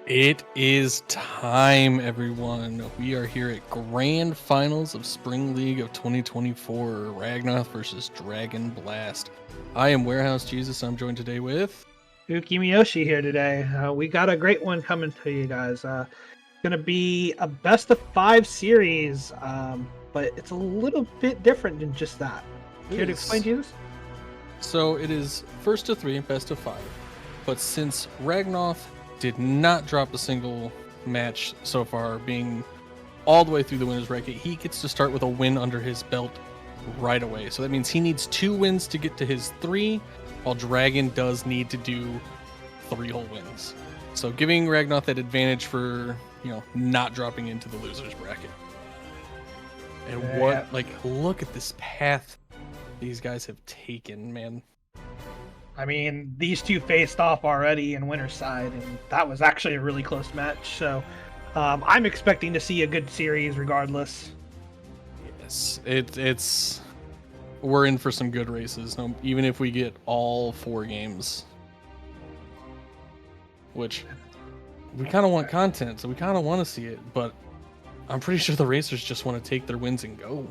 It is time, everyone. We are here at Grand Finals of Spring League of 2024, Ragnoth versus Dragonblast. I am Warehouse Jesus. I'm joined today with Uki Miyoshi here today. We got a great one coming to you guys. Going to be a best of 5 series, but it's a little bit different than just that. Care to explain, Jesus? So it is first to 3, best of 5. But since Ragnoth did not drop a single match so far, being all the way through the winner's bracket, he gets to start with a win under his belt right away. So that means he needs 2 wins to get to his 3, while Dragon does need to do 3 whole wins. So giving Ragnoth that advantage for, not dropping into the loser's bracket. And look at this path these guys have taken, man. I mean, these two faced off already in winner's side, and that was actually a really close match. So I'm expecting to see a good series regardless. Yes, it's we're in for some good races, even if we get all 4 games. Which we kind of want content, so we kind of want to see it, but I'm pretty sure the racers just want to take their wins and go.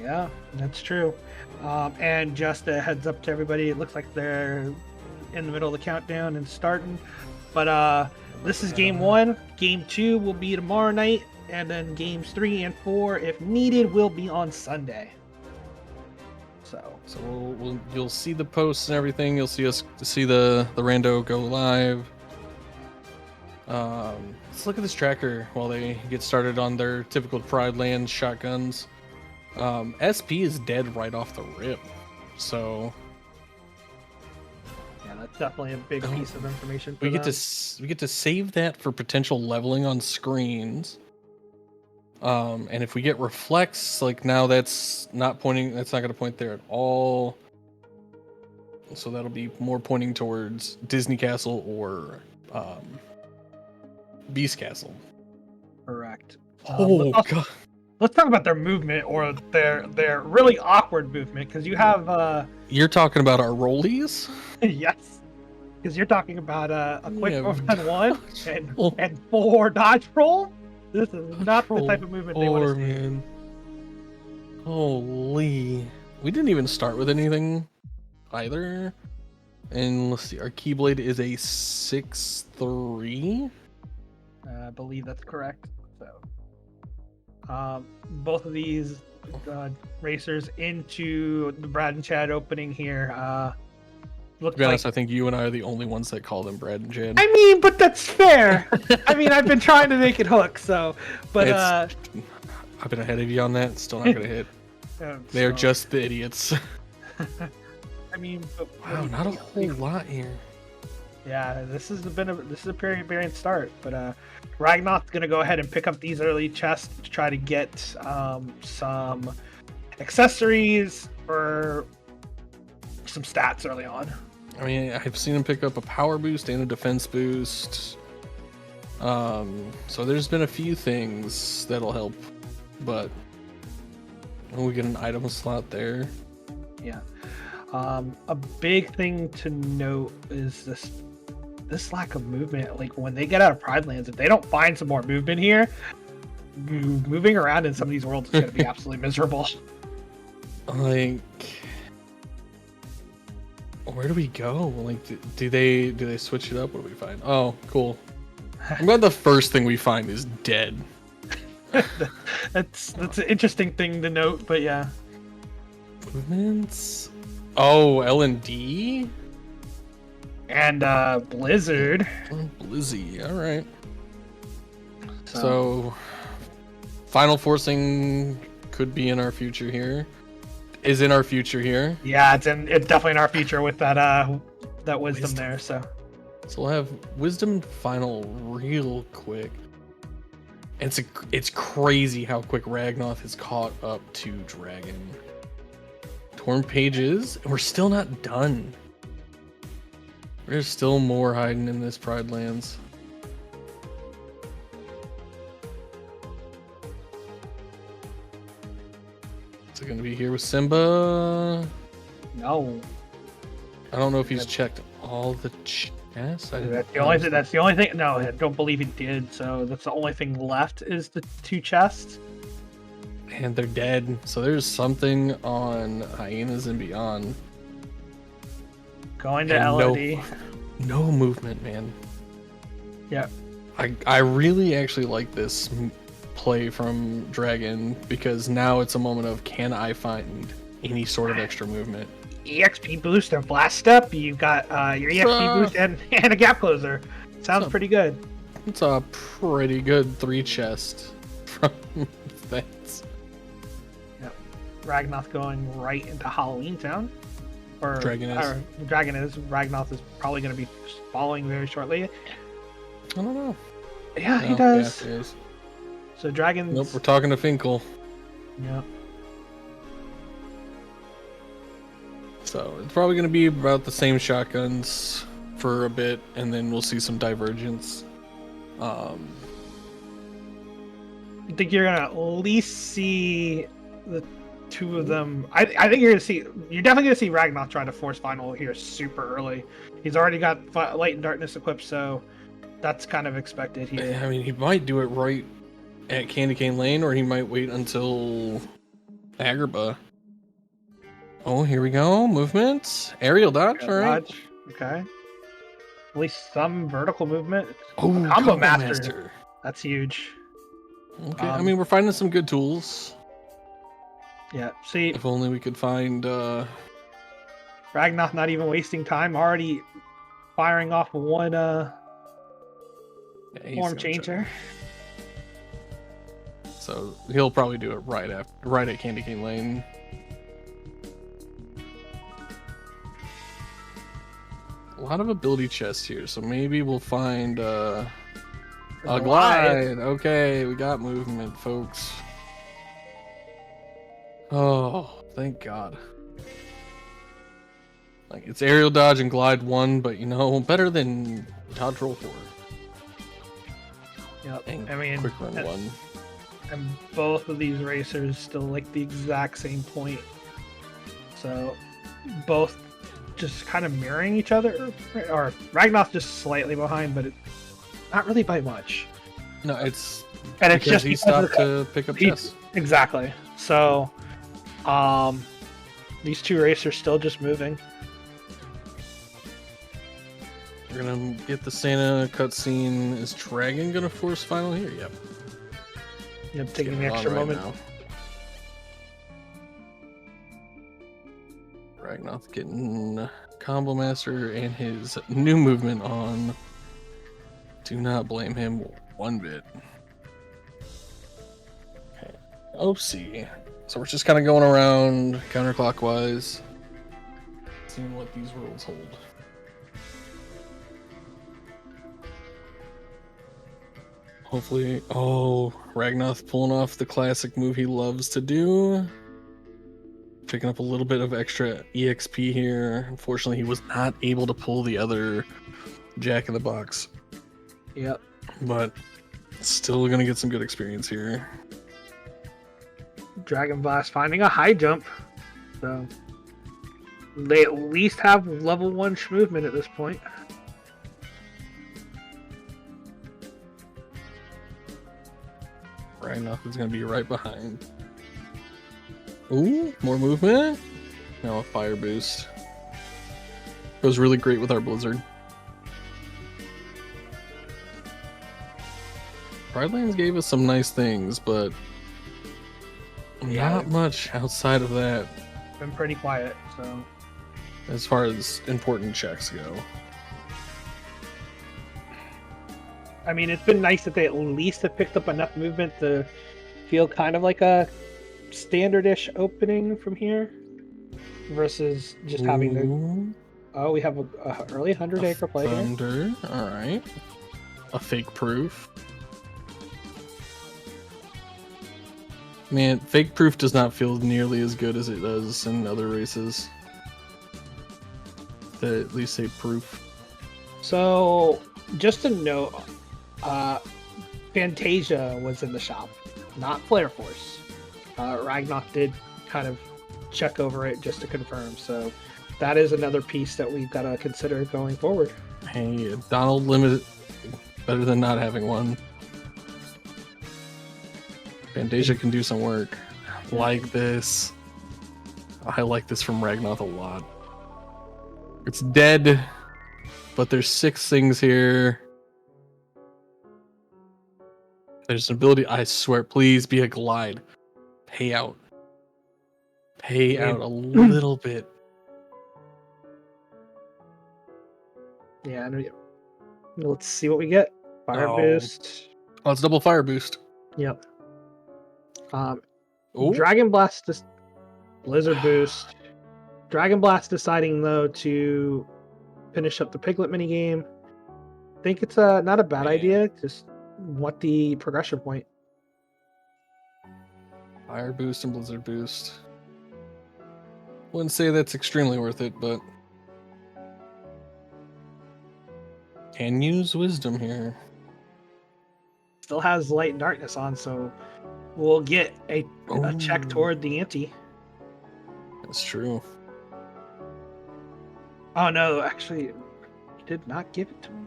Yeah, that's true. And just a heads up to everybody, it looks like they're in the middle of the countdown and starting. But this is game 1. Game 2 will be tomorrow night, and then games 3 and 4, if needed, will be on Sunday. So you'll see the posts and everything. You'll see us see the rando go live. Let's look at this tracker while they get started on their typical Pride Land shotguns. SP is dead right off the rip, so yeah, that's definitely a big piece of information. We get to save that for potential leveling on screens. And if we get reflects, like now that's not going to point there at all. So that'll be more pointing towards Disney Castle or Beast Castle. Correct. Oh god. Let's talk about their movement, or their really awkward movement, because you have You're talking about our rollies? Yes, because you're talking about a quick overrun 1 and 4 dodge roll. This is not the type of movement they want to see. Man. Holy. We didn't even start with anything either. And let's see, our Keyblade is a 6-3. I believe that's correct. So both of these racers into the Brad and Chad opening here. To be honest, I think you and I are the only ones that call them Brad and Chad. I mean, but that's fair. I mean, I've been trying to make it hook, so. But I've been ahead of you on that. Still not gonna hit. They're just the idiots. I mean, wow, not a whole lot here. Yeah, this is a very variant start, but Ragnoth's gonna go ahead and pick up these early chests to try to get some accessories or some stats early on. I mean, I've seen him pick up a power boost and a defense boost. So there's been a few things that'll help, but we get an item slot there. Yeah. A big thing to note is this lack of movement. Like when they get out of Pride Lands, if they don't find some more movement here, moving around in some of these worlds is going to be absolutely miserable. Like, where do we go? Like, do they switch it up? What do we find? Oh, cool. I'm glad the first thing we find is dead. That's an interesting thing to note, but yeah. Movements. Oh, L&D? And Blizzard. Blizzy, alright. So, Final Forcing could be in our future here. Is in our future here. Yeah, it's definitely in our future with that wisdom there, so. So we'll have Wisdom Final real quick. And it's crazy how quick Ragnoth has caught up to Dragon. Torn pages, and we're still not done. There's still more hiding in this Pride Lands. Is it going to be here with Simba? No. I don't know if he's checked all the Yes, I didn't. That's the only thing. That's the only thing. No, I don't believe he did. So that's the only thing left is the 2 chests. And they're dead. So there's something on Hyenas and Beyond. Going to And LOD. no movement, man. Yeah. I really actually like this play from Dragon because now it's a moment of, can I find any sort of extra movement? EXP boost and blast step. You got your EXP boost and a gap closer. Sounds pretty good. It's a pretty good 3 chest from that. Yep. Ragnoth going right into Halloween Town. Or Dragon is. Ragnoth is probably going to be following very shortly. I don't know. Yeah, he does. Yeah, he is. So Dragon's... Nope, we're talking to Finkel. Yeah. So it's probably going to be about the same shotguns for a bit, and then we'll see some divergence. I think you're going to at least see the 2 of them. I think you're definitely going to see Ragnoth try to force final here super early. He's already got Light and Darkness equipped, so that's kind of expected here. I mean, he might do it right at Candy Cane Lane, or he might wait until Agrabah. Oh, here we go. Movement. Aerial dodge, all right. Dodge. Okay. At least some vertical movement. Oh, Combo Master. That's huge. Okay, I mean, we're finding some good tools. Yeah, see... If only we could find... Ragnoth not even wasting time, already firing off one form changer. So he'll probably do it right at Candy Cane Lane. A lot of ability chests here, so maybe we'll find a glide. Okay, we got movement, folks. Oh, thank God. Like, it's aerial dodge and glide 1, but you know, better than dodge roll 4. Yep. And I mean, quick run 1. And both of these racers still like the exact same point. So both just kind of mirroring each other, or Ragnoth just slightly behind, but not really by much. No, it's and it's just he stopped to pick up chests. Exactly. So, these 2 racers still just moving. We're gonna get the Santa cutscene. Is Dragon gonna force final here? Yep. Yep, taking the extra moment. Now. Ragnoth getting Combo Master and his new movement on. Do not blame him one bit. Okay. OC. So we're just kind of going around counterclockwise, seeing what these rules hold. Hopefully, Ragnoth pulling off the classic move he loves to do. Picking up a little bit of extra EXP here. Unfortunately, he was not able to pull the other Jack in the Box. Yep. But still gonna get some good experience here. Dragonblast finding a high jump. So they at least have level 1 movement at this point. Ragnoth is gonna be right behind. Ooh, more movement. Now a fire boost. Goes really great with our blizzard. Pridelands gave us some nice things, but not much outside of that. Been pretty quiet, so as far as important checks go. I mean, it's been nice that they at least have picked up enough movement to feel kind of like a standard-ish opening from here, versus just having to. Oh, we have a early 100 acre play Thunder. Here. All right. A fake proof. Man, fake proof does not feel nearly as good as it does in other races. To at least say proof. So, just a note, Fantasia was in the shop, not Flare Force. Ragnoth did kind of check over it just to confirm, so that is another piece that we've got to consider going forward. Hey, Donald Limited, better than not having one. Fantasia can do some work. Like this. I like this from Ragnoth a lot. It's dead, but there's 6 things here. There's an ability, I swear, please be a glide. Pay out. Pay out a little bit. Yeah, let's see what we get. Fire boost. Oh, it's double fire boost. Yep. Oh, Dragon Blast, Blizzard boost. Dragon Blast deciding though to finish up the Piglet minigame. I think it's not a bad idea. Just want the progression point. Fire boost and blizzard boost. Wouldn't say that's extremely worth it, but can use wisdom here. Still has light and darkness on, so we'll get a check toward the ante. That's true. Oh no, actually, he did not give it to me.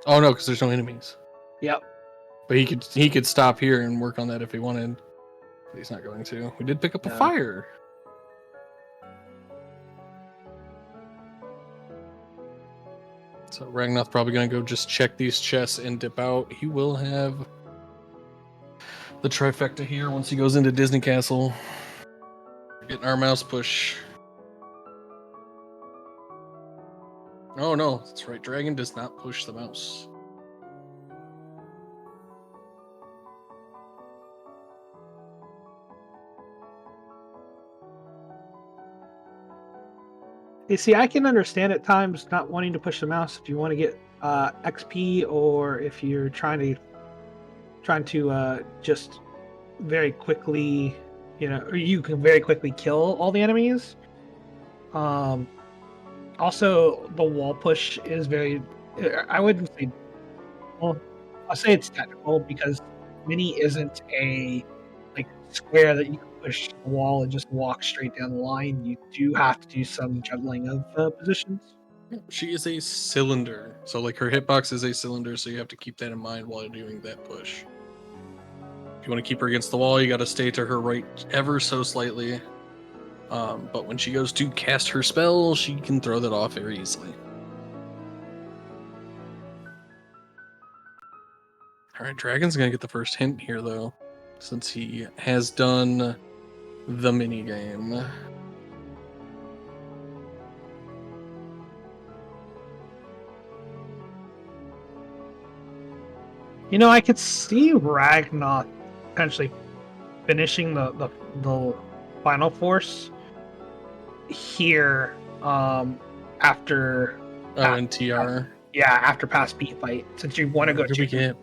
Oh no, because there's no enemies. Yep. But he could stop here and work on that if he wanted. But he's not going to. We did pick up a fire. So Ragnoth probably gonna go just check these chests and dip out. He will have the trifecta here once he goes into Disney Castle. Getting our mouse push. Oh no, that's right. Dragon does not push the mouse. You see, I can understand at times not wanting to push the mouse if you want to get XP, or if you're trying to just very quickly, or you can very quickly kill all the enemies. Also, the wall push is very. I wouldn't say. Well, I'll say it's technical because mini isn't a square that you can push the wall and just walk straight down the line. You do have to do some juggling of positions. She is a cylinder, so like her hitbox is a cylinder, so you have to keep that in mind while you're doing that push. If you want to keep her against the wall, you got to stay to her right ever so slightly. But when she goes to cast her spell, she can throw that off very easily. Alright, Dragon's gonna get the first hint here, though, since he has done the minigame. I could see Ragnoth potentially finishing the final force here after. In TR. After past beat fight, since you want to go we get?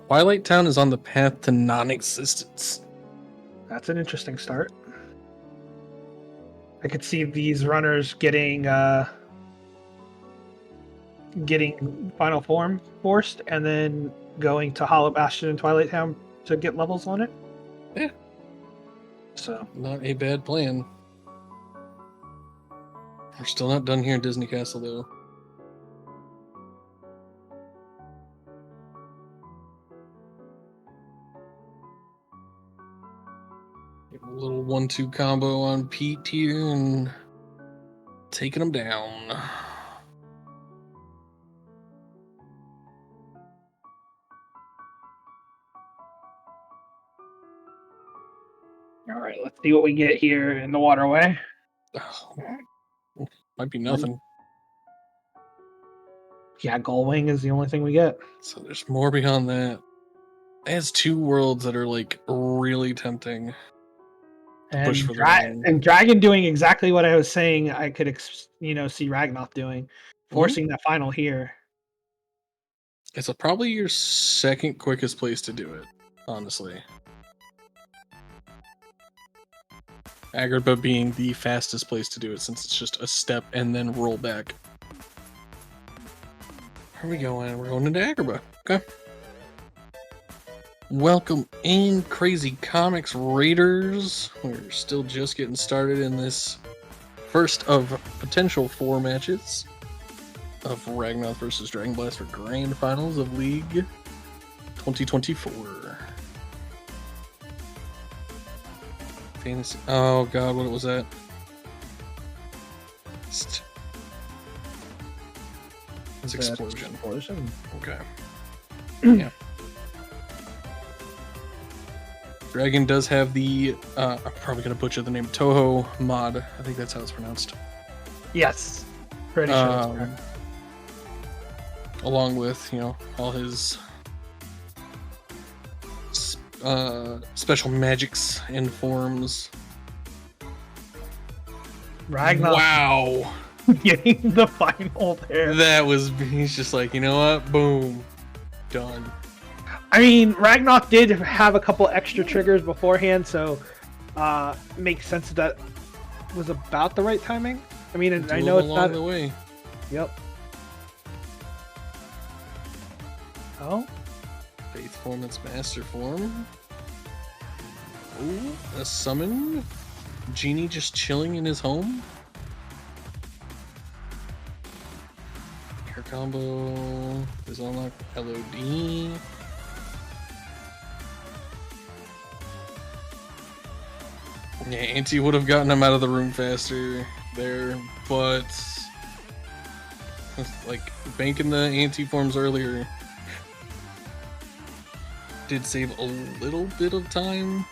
Twilight Town is on the path to non-existence. That's an interesting start. I could see these runners getting final form forced, and then going to Hollow Bastion and Twilight Town to get levels on it. Yeah. So not a bad plan. We're still not done here in Disney Castle, though. A little 1-2 combo on Pete here and taking him down. All right, let's see what we get here in the waterway. Might be nothing. Yeah, Gullwing is the only thing we get. So there's more beyond that. It has 2 worlds that are like really tempting. And, and Dragon doing exactly what I was saying I could see Ragnoth doing, forcing that final here. It's probably your second quickest place to do it, honestly. Agrabah being the fastest place to do it, since it's just a step and then roll back. Where are we going? We're going into Agrabah. Okay. Welcome in, Crazy Comics Raiders. We're still just getting started in this first of potential 4 matches of Ragnoth versus Dragonblast for Grand Finals of League 2024. Fantasy. Oh god, what was that? It's Explosion. Okay. Yeah. Dragon does have the, I'm probably going to butcher the name, Toho mod. I think that's how it's pronounced. Yes. Pretty sure that's correct. Along with, you know, all his special magics and forms. Ragnoth. Wow. Getting the final there. That was, he's just like, you know what? Boom. Done. I mean, Ragnoth did have a couple extra triggers beforehand, so makes sense that was about the right timing. I mean, I know it's not the way. Yep. Oh. Faith form, its master form. Ooh, a summon. Genie just chilling in his home. Air combo is unlocked. LOD. Yeah, Auntie would have gotten him out of the room faster there, but like banking the Auntie forms earlier did save a little bit of time.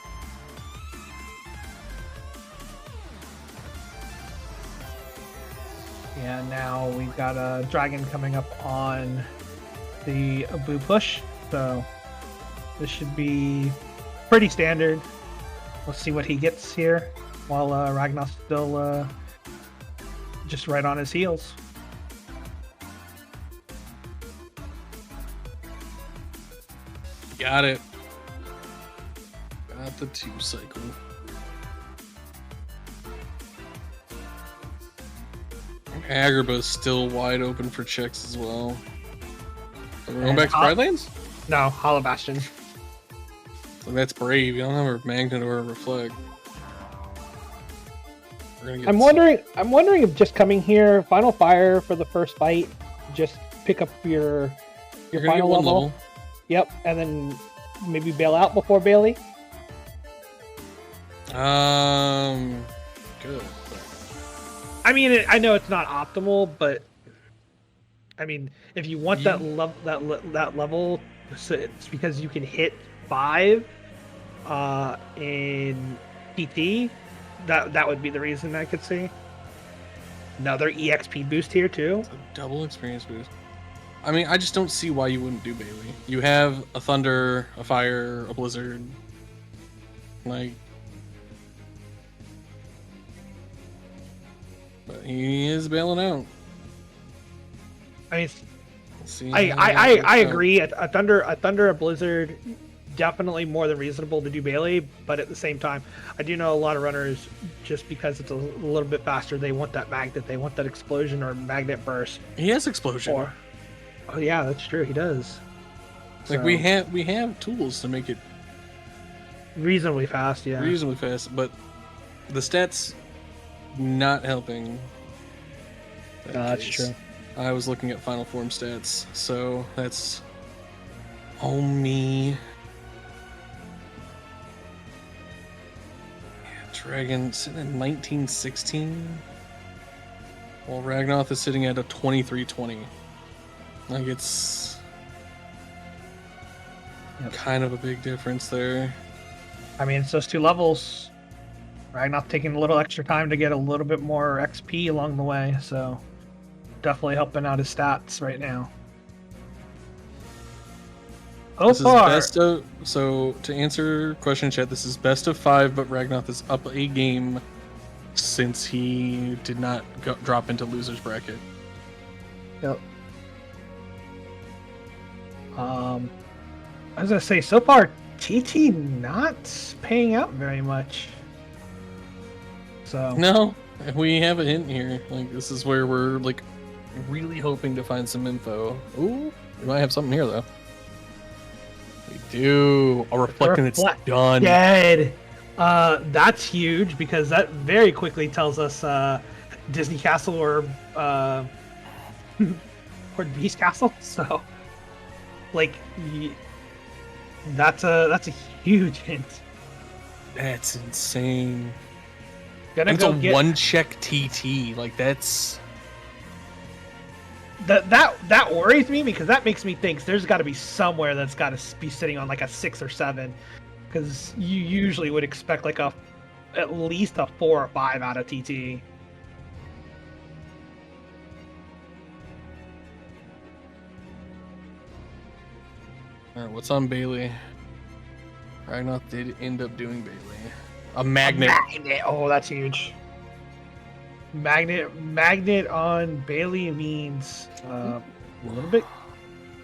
Yeah, now we've got a dragon coming up on the Abu push, so this should be pretty standard. Let's see what he gets here while Ragnoth's still just right on his heels. Got it. Got the 2 cycle. Agrabah's still wide open for checks as well. Are we going back to Pride Lands? No, Hollow Bastion. Like, that's brave. You don't have a magnet or a reflect. I'm wondering if just coming here, Final Fire for the first fight, just pick up your final level. Yep, and then maybe bail out before Bailey. Good. I mean, I know it's not optimal, but I mean, if you want that level, so it's because you can hit 5 in PT. That would be the reason I could see. Another EXP boost here too. It's a double experience boost. I mean, I just don't see why you wouldn't do Bailey. You have a Thunder, a Fire, a Blizzard. Like, but he is bailing out. I mean, I agree. A Thunder, a Blizzard, definitely more than reasonable to do Bailey. But at the same time, I do know a lot of runners, just because it's a little bit faster, they want that magnet, they want that explosion or magnet burst. He has explosion. Oh yeah, that's true. He does. Like, so, we have tools to make it reasonably fast. Yeah, reasonably fast. But the stats not helping. That's true. I was looking at Final Form stats, so that's on me. Yeah, Dragon sitting at 1916, while Ragnoth is sitting at a 2320. Like, it's kind of a big difference there. I mean, it's those 2 levels. Ragnoth taking a little extra time to get a little bit more XP along the way, so definitely helping out his stats right now. So to answer question chat, this is best of 5, but Ragnoth is up a game since he did not drop into loser's bracket. Yep. I was gonna say, so far TT not paying out very much. So no, we have a hint here. Like, this is where we're like really hoping to find some info. Ooh, we might have something here though. We do. A reflect and it's done. Dead. That's huge, because that very quickly tells us Disney Castle or or Beast Castle. So, like, that's a huge hint. That's insane. Gonna And it's go a get one check TT. Like that's that worries me because that makes me think there's got to be somewhere that's got to be sitting on like a 6 or 7, because you usually would expect like at least a 4 or 5 out of TT. all right. What's on Bailey? Ragnoth did end up doing Bailey. A magnet. Oh, that's huge. Magnet on Bailey means a little bit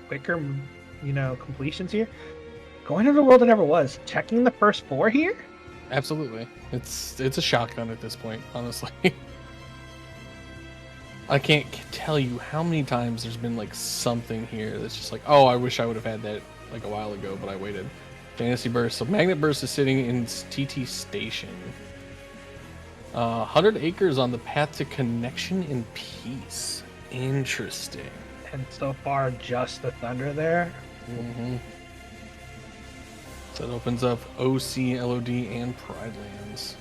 quicker, completions here. Going to the world that never was. Checking the first 4 here. Absolutely. It's a shotgun at this point, honestly. I can't tell you how many times there's been like something here that's just like, oh, I wish I would have had that like a while ago, but I waited. Fantasy Burst. So Magnet Burst is sitting in TT Station. 100 acres on the path to connection and peace. Interesting. And so far, just the Thunder there. Mm-hmm. So that opens up OC, LOD, and Pride Lands.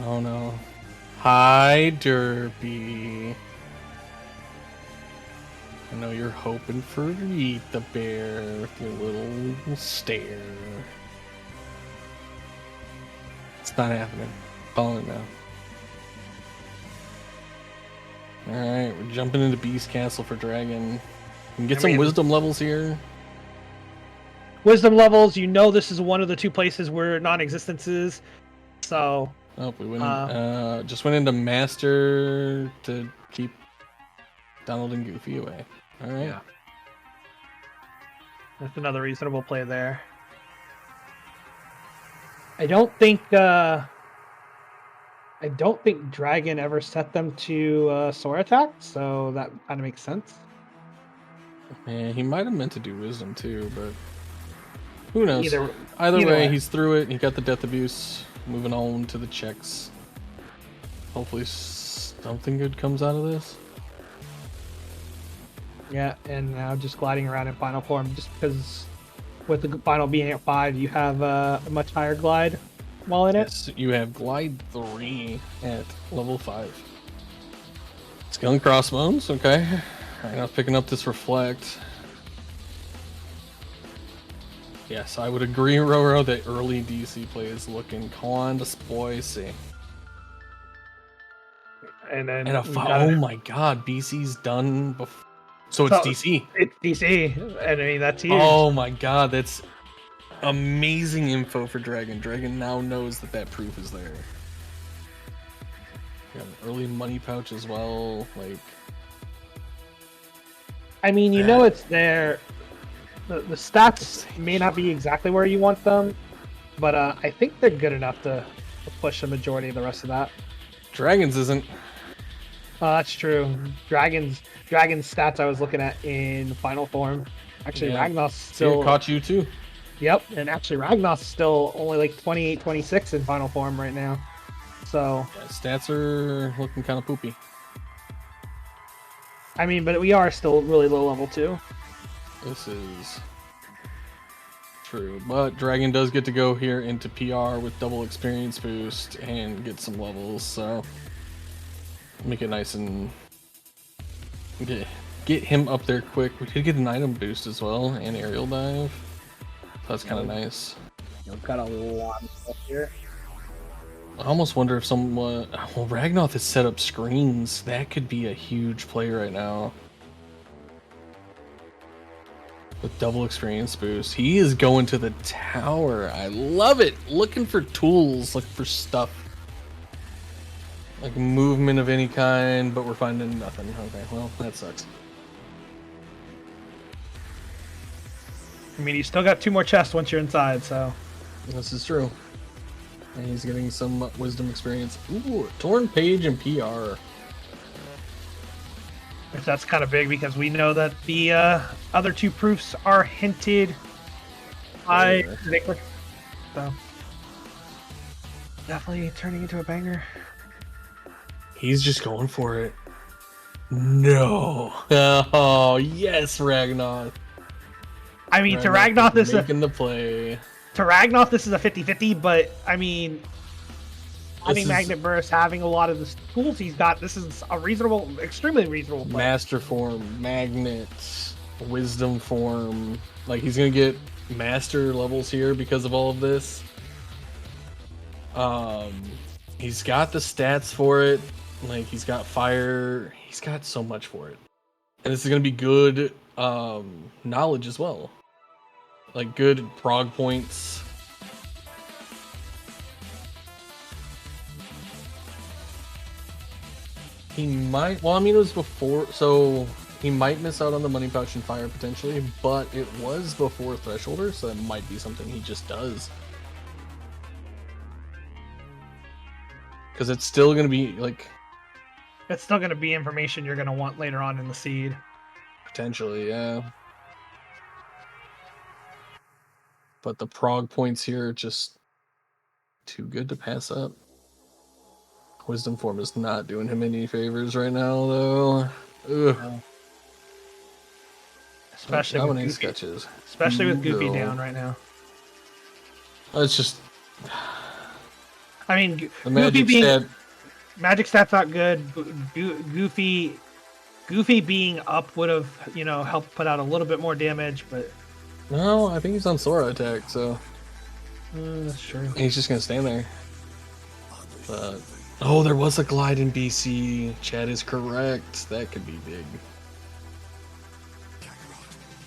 Oh no. Hi, Derpy. I know you're hoping for Eat the Bear with your little stare. It's not happening. Calling it now. Alright, we're jumping into Beast Castle for Dragon. We can get some wisdom levels here. Wisdom levels, this is one of the 2 places where non-existence is. So. Oh, we went just went into Master to keep Donald and Goofy away. Alright. Yeah. That's another reasonable play there. I don't think Dragon ever set them to Soar Attack, so that kind of makes sense. Yeah, he might have meant to do Wisdom too, but who knows? Either way, way, he's through it. He got the Death Abuse. Moving on to the checks. Hopefully something good comes out of this. Yeah, and now just gliding around in final form, just because with the final being at 5, you have a much higher glide while in it. Yes, you have Glide 3 at level 5. Skull and Crossbones, okay. Alright, now picking up this Reflect. Yes, I would agree, Roro, that early DC play is looking kinda spicy. And then oh my god, BC's done before. So it's DC. It's DC, and I mean that's huge. Oh my god, that's amazing info for Dragon. Dragon now knows that proof is there. Got an early money pouch as well. Like, I mean, it's there. The stats may not be exactly where you want them, but I think they're good enough to push the majority of the rest of that. Dragon's isn't. That's true. Dragon's stats I was looking at in final form. Actually, yeah. Ragnoth's still caught you too. Yep, and actually Ragnoth's still only like 28, 26 in final form right now. So yeah, stats are looking kind of poopy. I mean, but we are still really low level too. This is true, but Dragon does get to go here into PR with double experience boost and get some levels, so make it nice and get him up there quick. We did get an item boost as well and aerial dive, so that's kind of nice. We've got a lot of stuff here. I almost wonder if someone... Well, Ragnoth has set up screens. That could be a huge play right now. With double experience boost. He is going to the tower. I love it. Looking for tools. Looking for stuff. Like movement of any kind, but we're finding nothing. Okay, well, that sucks. I mean, you still got 2 more chests once you're inside, so... This is true. And he's getting some wisdom experience. Ooh, Torn Page and PR. That's kind of big because we know that the other 2 proofs are hinted by though. Definitely turning into a banger. He's just going for it. No. Oh, yes, Ragnoth. I mean, to Ragnoth, this is making the play. To Ragnoth, this is a 50-50, but I mean, having Magnet Burst, having a lot of the tools he's got, this is a reasonable, extremely reasonable play. Master Form, Magnet, Wisdom Form. Like, he's going to get Master levels here because of all of this. He's got the stats for it. Like, he's got Fire. He's got so much for it. And this is going to be good knowledge as well. Like, good prog points. He might... Well, I mean, it was before... So, he might miss out on the Money Pouch and Fire, potentially. But it was before Thresholder, so it might be something he just does. Because it's still going to be, like... It's still going to be information you're going to want later on in the seed. Potentially, yeah. But the prog points here are just too good to pass up. Wisdom Form is not doing him any favors right now, though. Ugh. Especially with Goofy. Sketches. Especially with Goofy down right now. It's just... I mean, the magic stat... Magic stat's not good. Goofy being up would have, you know, helped put out a little bit more damage, but... No, I think he's on Sora attack, so... that's true. He's just gonna stand there. But... Oh, there was a glide in BC. Chad is correct. That could be big.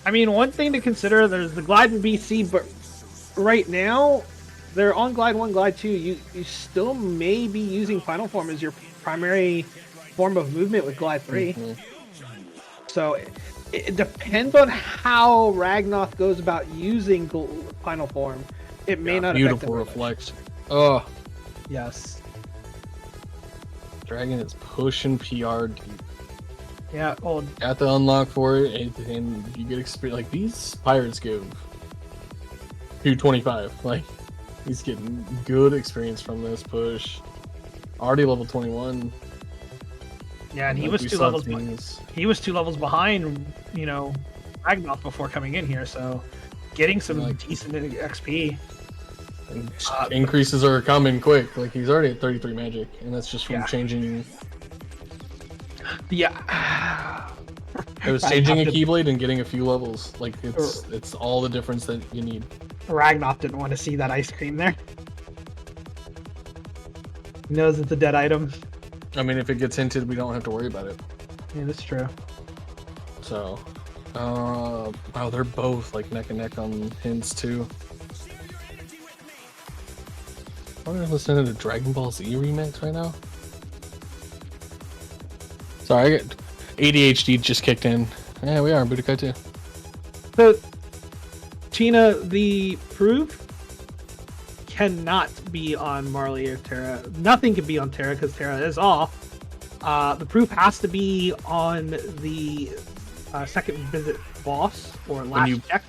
I mean, one thing to consider, there's the glide in BC, but right now, they're on Glide 1, Glide 2. You still may be using Final Form as your primary form of movement with Glide 3. Mm-hmm. So it depends on how Ragnoth goes about using Final Form. It may not affect beautiful reflection. Oh. Yes. Dragon is pushing PR deep. Yeah, well, got the unlock for it, and you get experience. Like, these pirates give 225. Like, he's getting good experience from this push. Already level 21. Yeah, and he was 2 levels. He was 2 levels behind, you know, Ragnoth before coming in here. So, getting some decent XP. Increases are coming quick. Like, he's already at 33 magic, and that's just from changing. Yeah. It was changing a Keyblade and getting a few levels. Like, it's all the difference that you need. Ragnoth didn't want to see that ice cream there. He knows it's a dead item. I mean, if it gets hinted, we don't have to worry about it. Yeah, that's true. So, wow, they're both like neck and neck on hints too. I'm gonna listen to the Dragon Ball Z remix right now. Sorry, I got ADHD just kicked in. Yeah, we are in Budokai too. So, Tina, the proof cannot be on Marley or Terra. Nothing can be on Terra because Terra is off. The proof has to be on the second visit boss or last check.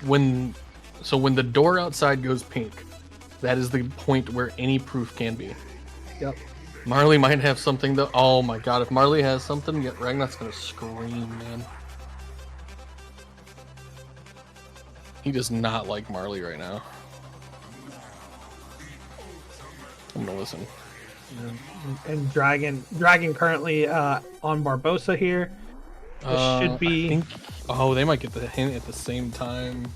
So when the door outside goes pink, that is the point where any proof can be. Yep. Marley might have something though. Oh my god, if Marley has something, Ragnoth's gonna scream, man. He does not like Marley right now. I'm gonna listen. And Dragon currently on Barbosa here. This should be. They might get the hint at the same time.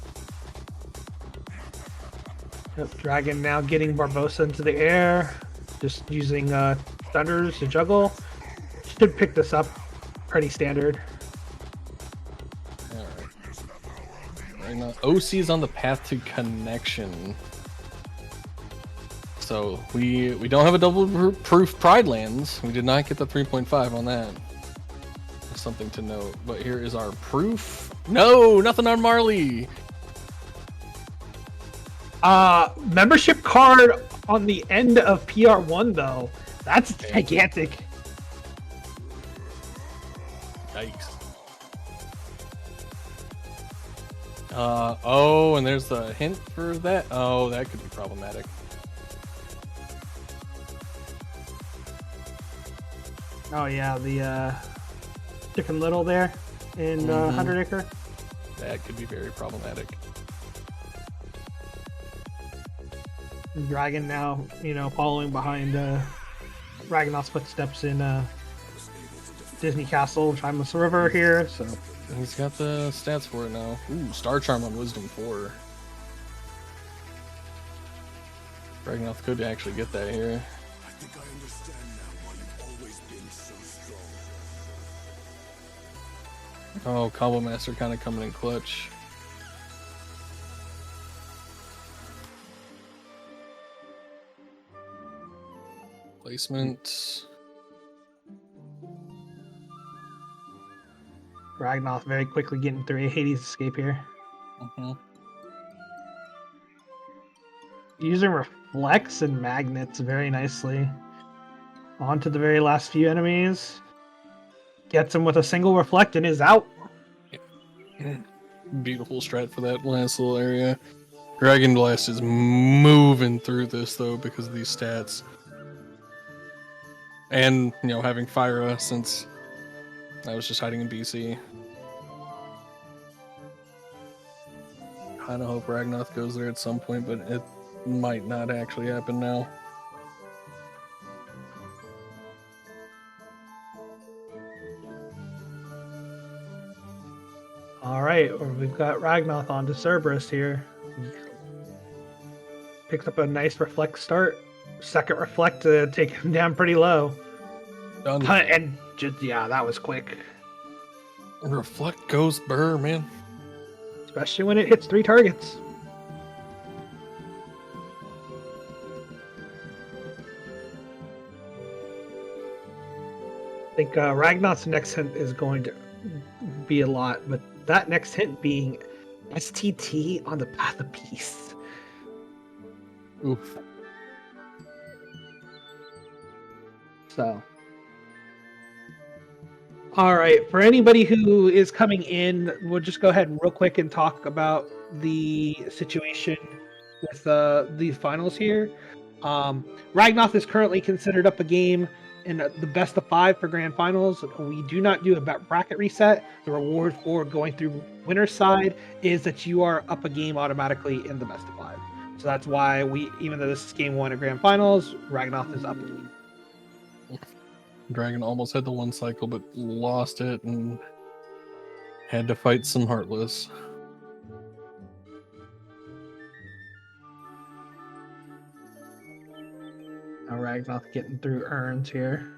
Yep, Dragon now getting Barbosa into the air, just using thunders to juggle. Should pick this up pretty standard. Right now, OC is on the path to connection. So we don't have a double proof Pride Lands. We did not get the 3.5 on that. That's something to note. But here is our proof. No, nothing on Marley. Membership card on the end of PR1 though. That's gigantic. Yikes. Oh, and there's the hint for that. Oh, that could be problematic. Oh yeah, the Chicken Little there in 100 Acre. That could be very problematic. Dragon now, following behind Ragnoth's footsteps in Disney Castle, Timeless River here. So He's got the stats for it now. Ooh, Star Charm on Wisdom 4. Ragnoth could actually get that here. I think I understand now why you've always been so strong. Oh, Combo Master kind of coming in clutch. Placement. Ragnoth very quickly getting through a Hades escape here. Using Reflects and Magnets very nicely. On to the very last few enemies. Gets him with a single Reflect and is out. Beautiful strat for that last little area. Dragonblast is moving through this though because of these stats. And, having Fyra since I was just hiding in BC. Kinda hope Ragnoth goes there at some point, but it might not actually happen now. Alright, we've got Ragnoth on to Cerberus here. Picks up a nice Reflect start. Second Reflect to take him down pretty low. Done. And just, yeah, that was quick. Reflect goes burr, man. Especially when it hits 3 targets. I think Ragnoth's next hint is going to be a lot, but that next hint being STT on the Path of Peace. Oof. So. All right, for anybody who is coming in, we'll just go ahead and real quick and talk about the situation with the finals here. Ragnoth is currently considered up a game in the best of 5 for grand finals. We do not do a bracket reset. The reward for going through winner's side is that you are up a game automatically in the best of 5. So that's why even though this is game 1 of grand finals, Ragnoth is up a game. Dragon almost had the 1 cycle, but lost it and had to fight some Heartless. Now Ragnoth getting through urns here.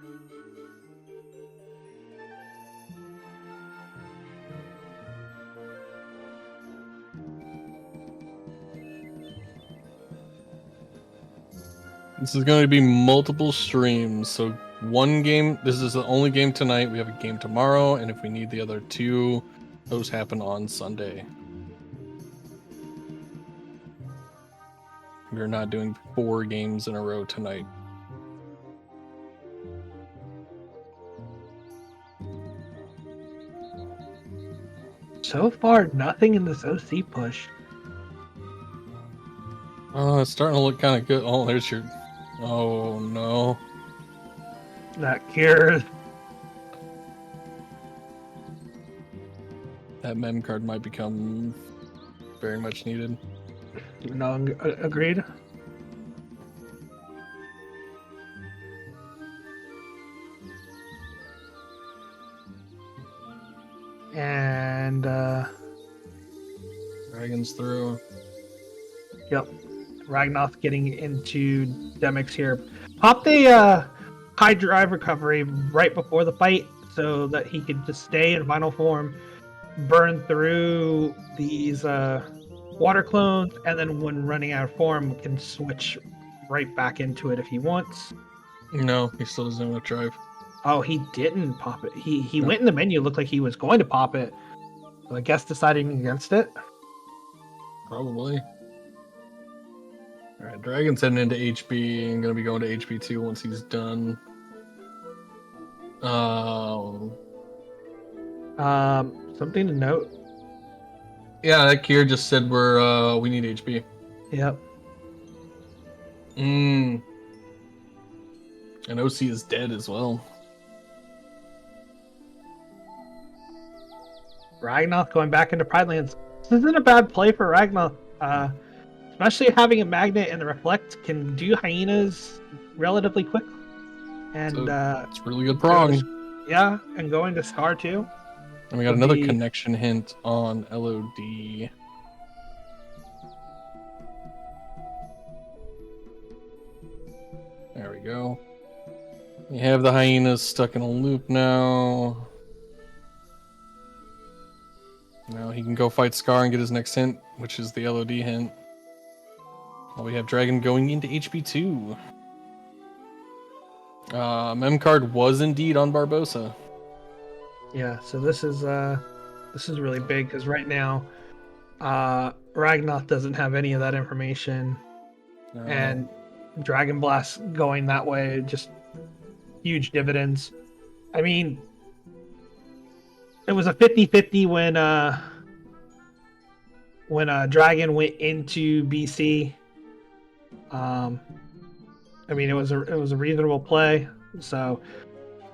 This is going to be multiple streams, so one game, this is the only game tonight, we have a game tomorrow, and if we need the other 2, those happen on Sunday. We're not doing 4 games in a row tonight. So far, nothing in this OC push. Oh, it's starting to look kind of good. Oh, there's your... Oh, no. That cures. That mem card might become very much needed. No, agreed. And Dragon's through. Yep, Ragnoth getting into Demix here. Popped a high drive recovery right before the fight so that he could just stay in final form, burn through these water clones, and then when running out of form can switch right back into it if he wants. No, he still doesn't have a drive. Oh, he didn't pop it. He No. went in the menu, looked like he was going to pop it. So I guess deciding against it. Probably. Alright, Dragon's heading into HB and gonna be going to HB2 once he's done. Something to note. Yeah, that Kier just said we need HP. Yep. And OC is dead as well. Ragnoth going back into Pride Lands. This isn't a bad play for Ragnoth. Especially having a magnet and the reflect can do hyenas relatively quick. And It's really good prong. Yeah, and going to Scar too. And we got another connection hint on LOD. There we go. We have the hyenas stuck in a loop now. Now he can go fight Scar and get his next hint, which is the LOD hint. Well, we have Dragon going into HP2. Mem card was indeed on Barbosa. Yeah, so this is really big because right now, Ragnoth doesn't have any of that information, and Dragon Blast going that way just huge dividends. I mean, it was a 50-50 when Dragon went into BC. I mean, it was a reasonable play, so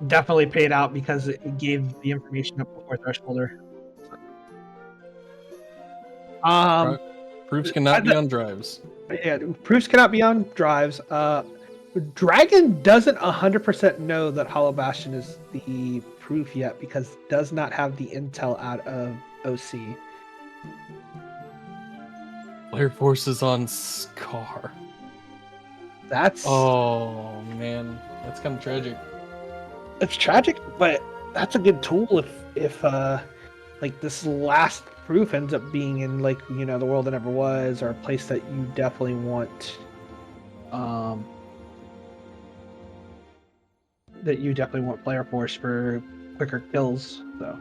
definitely paid out because it gave the information up before thresholder. Proofs cannot be on drives. Yeah, proofs cannot be on drives. Dragon doesn't 100% know that Hollow Bastion is the proof yet because it does not have the intel out of OC. Player forces on Scar. That's Oh man, that's kind of tragic. it's tragic, but that's a good tool if like this last proof ends up being in like the world that never was, or a place that you definitely want player force for quicker kills. So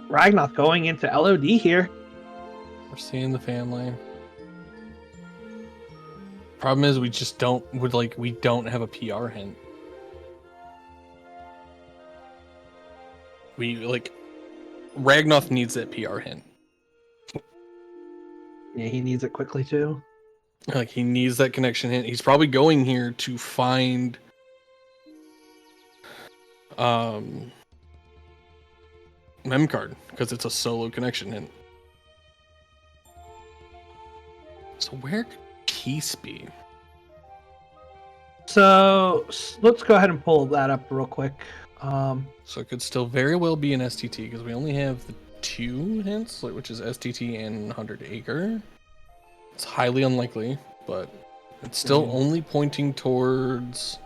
Ragnoth going into LOD here. We're seeing the family. Problem is, we just don't have a PR hint. Ragnoth needs that PR hint. Yeah, he needs it quickly too. Like he needs that connection hint. He's probably going here to find mem card because it's a solo connection hint. So where could Peace be? So let's go ahead and pull that up real quick. So it could still very well be an STT because we only have the 2 hints, which is STT and 100 Acre. It's highly unlikely, but it's still only pointing towards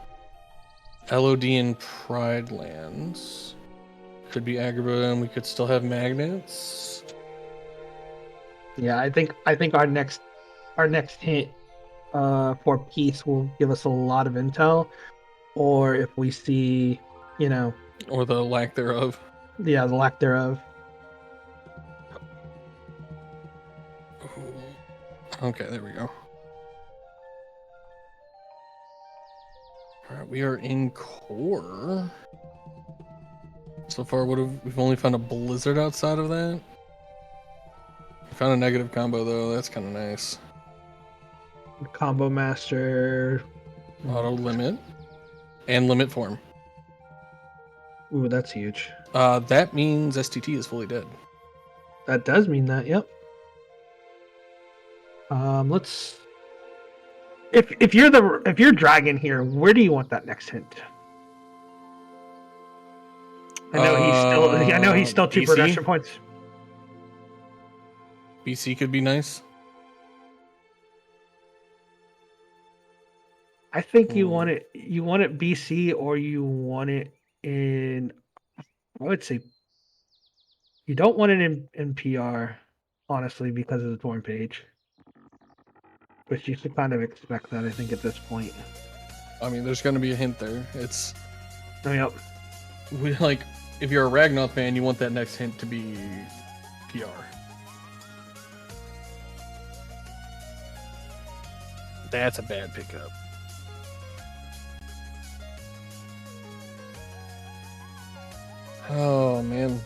LOD and Pride Lands. Could be Agrabah, and we could still have magnets. Yeah, I think our next hint for peace will give us a lot of intel, or if we see, Or the lack thereof. Yeah, the lack thereof. Okay, there we go. Alright, we are in core. So far, we've only found a blizzard outside of that. We found a negative combo though, that's kind of nice. Combo master. Auto limit. And limit form. Ooh, that's huge. That means STT is fully dead. That does mean that, yep. Let's. If you're Dragon here, where do you want that next hint? I know he's still 2 BC? production points. BC could be nice. I think you want it BC, or you want it in. I would say you don't want it in PR, honestly, because of the torn page. But you should kind of expect that, I think, at this point. I mean, there's going to be a hint there. It's Oh, yep. If you're a Ragnoth fan, you want that next hint to be PR. That's a bad pickup. Oh man.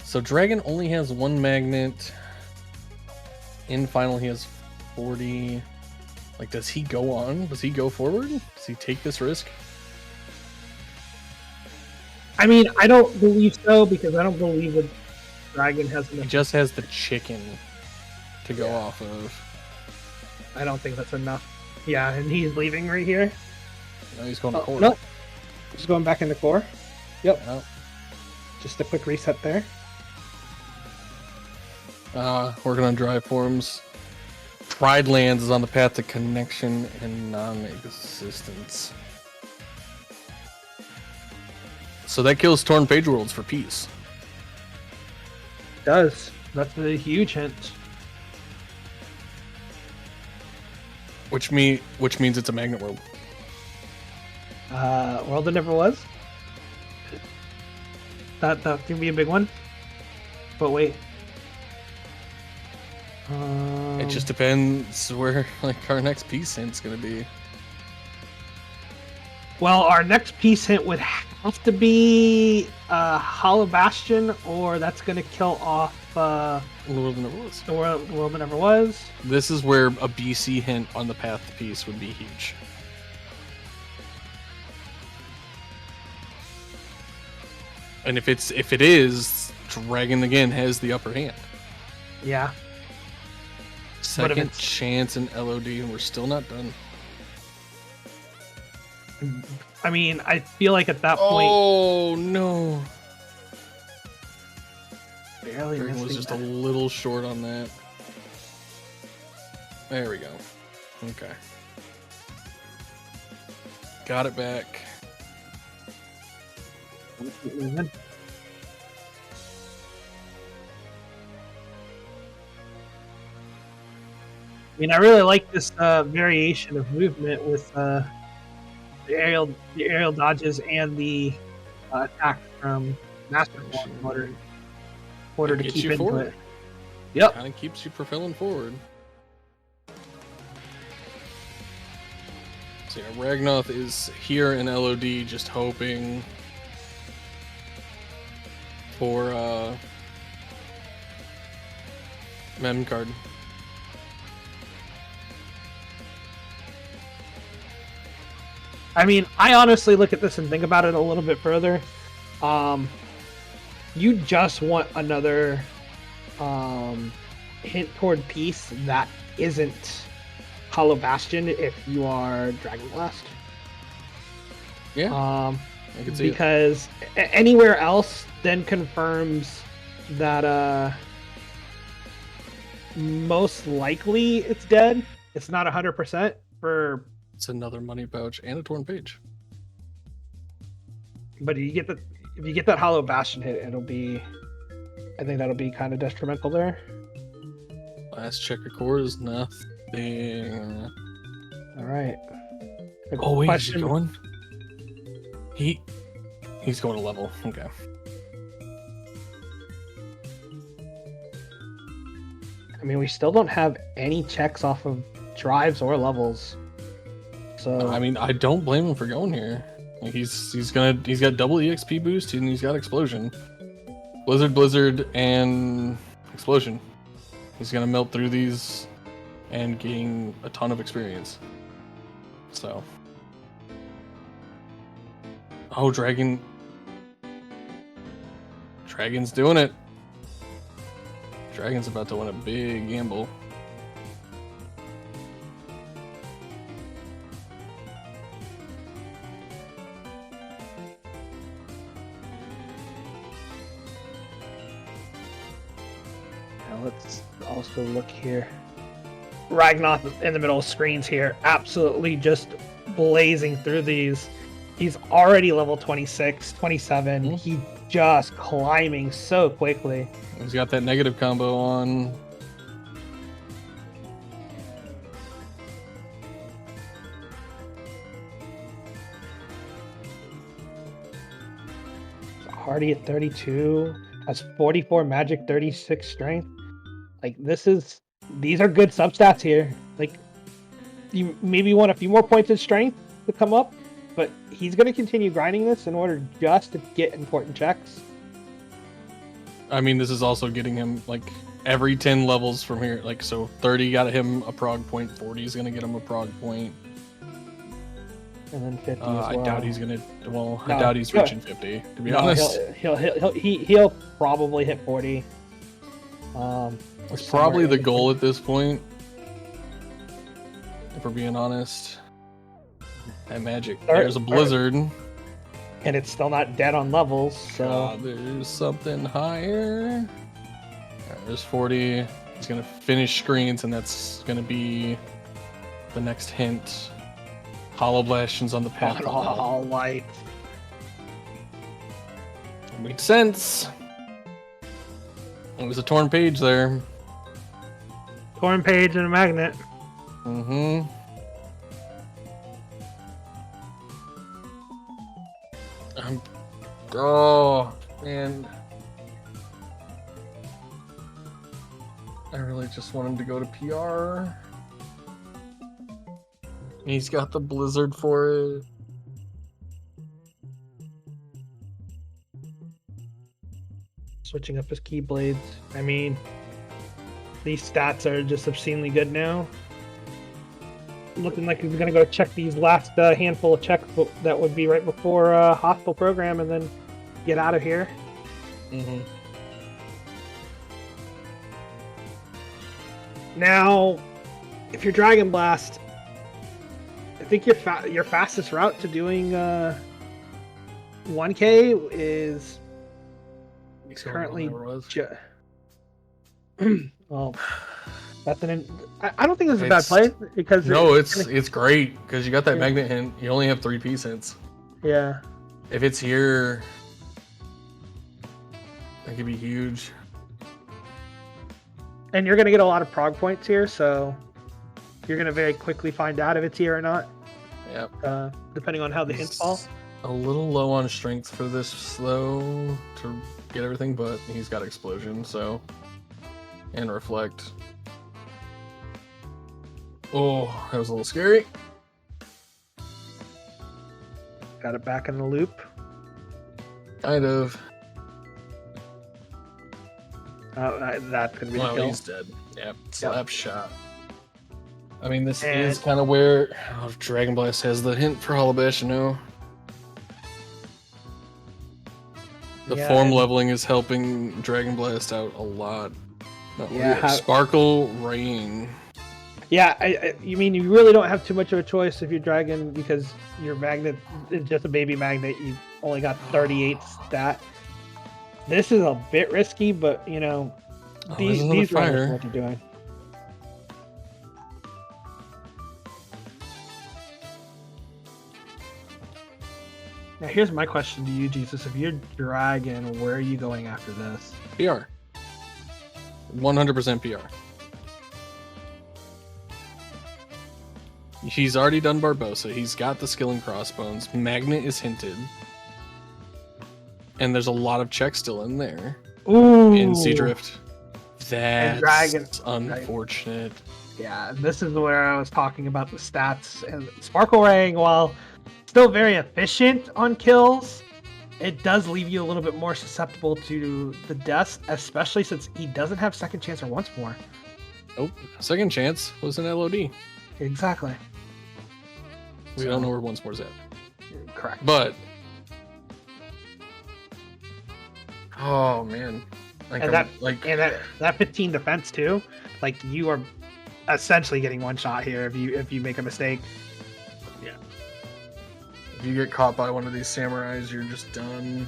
So Dragon only has 1 magnet. In final, he has 40. Like, does he go on? Does he go forward? Does he take this risk? I mean, I don't believe so because I don't believe that Dragon has He enough. just has the chicken to go off of. I don't think that's enough. Yeah, and he's leaving right here. Now he's going to core. Nope. Just going back into core. Yep. Oh. Just a quick reset there. Working on drive forms. Pride Lands is on the path to connection and non-existence. So that kills Torn Page Worlds for peace. It does. That's a huge hint. Which means it's a Magnet World. World that never was. That can be a big one. But wait. It just depends where like our next peace hint's gonna be. Well, our next peace hint would have to be Hollow Bastion, or that's going to kill off The world that never was. the world that never was. This is where a BC hint on the path to peace would be huge. And if it is, Dragon again has the upper hand. Yeah. Second it's- chance in LOD, and we're still not done. I mean, I feel like at that point, Oh no! barely Dragon was missing just that. a little short on that. There we go. Okay. Got it back. I mean, I really like this variation of movement with the aerial dodges and the attack from Master Form in order to Gets keep you into forward. it. Yep. Kind of keeps you propelling forward. So yeah, Ragnoth is here in LOD, just hoping for mem card. I mean, I honestly look at this and think about it a little bit further. You just want another hint toward peace that isn't Hollow Bastion if you are Dragonblast. Yeah, I can see it. Because anywhere else then confirms that most likely it's dead. It's not 100% for. It's another money pouch and a torn page. But if you get that Hollow Bastion hit, it'll be. I think that'll be kind of detrimental there. Last checker core is nothing. All right. Oh wait, is he going? He's going to level. Okay. I mean, we still don't have any checks off of drives or levels. So I mean, I don't blame him for going here. Like, he's got double EXP boost and he's got explosion, blizzard, and explosion. He's gonna melt through these and gain a ton of experience. So, oh, Dragon's doing it. Dragon's about to win a big gamble. let's also look here. Ragnoth in the middle of screens here, absolutely just blazing through these. He's already level 26, 27. Mm-hmm. He just climbing so quickly. He's got that negative combo on. Hardy at 32, has 44 magic, 36 strength. Like these are good substats here. Like you maybe want a few more points of strength to come up, but he's going to continue grinding this in order just to get important checks. I mean, this is also getting him like every 10 levels from here. Like, so 30 got him a prog point, 40 is gonna get him a prog point. And then 50 as I well. doubt he's gonna. Well, No, I doubt he's reaching 50. To be honest, he'll probably hit 40. it's probably the goal at this point. If we're being honest, that magic. There's a blizzard. And it's still not dead on levels, so There's something higher. There's 40. He's gonna finish screens, and that's gonna be the next hint. Hollow Bastion's on the path. all light. Makes sense. It was a torn page there. Torn page and a magnet. Mm-hmm. Oh, man. I really just want him to go to PR. He's got the blizzard for it. Switching up his keyblades. I mean, these stats are just obscenely good now. Looking like he's gonna go check these last handful of checks that would be right before hostile program, and then get out of here. Mm-hmm. Now, if you're Dragon Blast, I think your fastest route to doing 1K is currently. Well, that's I don't think this is a bad play because no, it's great because you got that magnet hint. You only have 3 piece hints. Yeah. If it's here, that could be huge. And you're gonna get a lot of prog points here, so you're gonna very quickly find out if it's here or not. Yep. Depending on how the hints fall. A little low on strength for this though to get everything, but he's got explosion, so and reflect. Oh, that was a little scary. Got it back in the loop. Kind of. That's gonna be the Well, kill. he's dead. Yep, slap shot. I mean, this is kind of where Dragon Blast has the hint for Hollow Bastion now. The form leveling is helping Dragon Blast out a lot. Sparkle Rain. Yeah, you mean you really don't have too much of a choice if you're Dragon because your magnet is just a baby magnet. You only got 38 stat. This is a bit risky, but you know, these runners know what they're doing. Now here's my question to you, Jesus. If you're Dragon, where are you going after this? PR. 100% PR. He's already done Barbosa. He's got the skill and crossbones. Magnet is hinted. And there's a lot of checks still in there. Ooh. In Seadrift. That's Dragon. unfortunate. Yeah, this is where I was talking about the stats. And Sparkle Ring, while still very efficient on kills, it does leave you a little bit more susceptible to the deaths, especially since he doesn't have second chance or once more. Nope. Second chance was an LOD. Exactly. We don't know where once more's at. Correct. But oh man. That 15 defense too. Like you are essentially getting one shot here if you make a mistake. Yeah. If you get caught by one of these samurais, you're just done.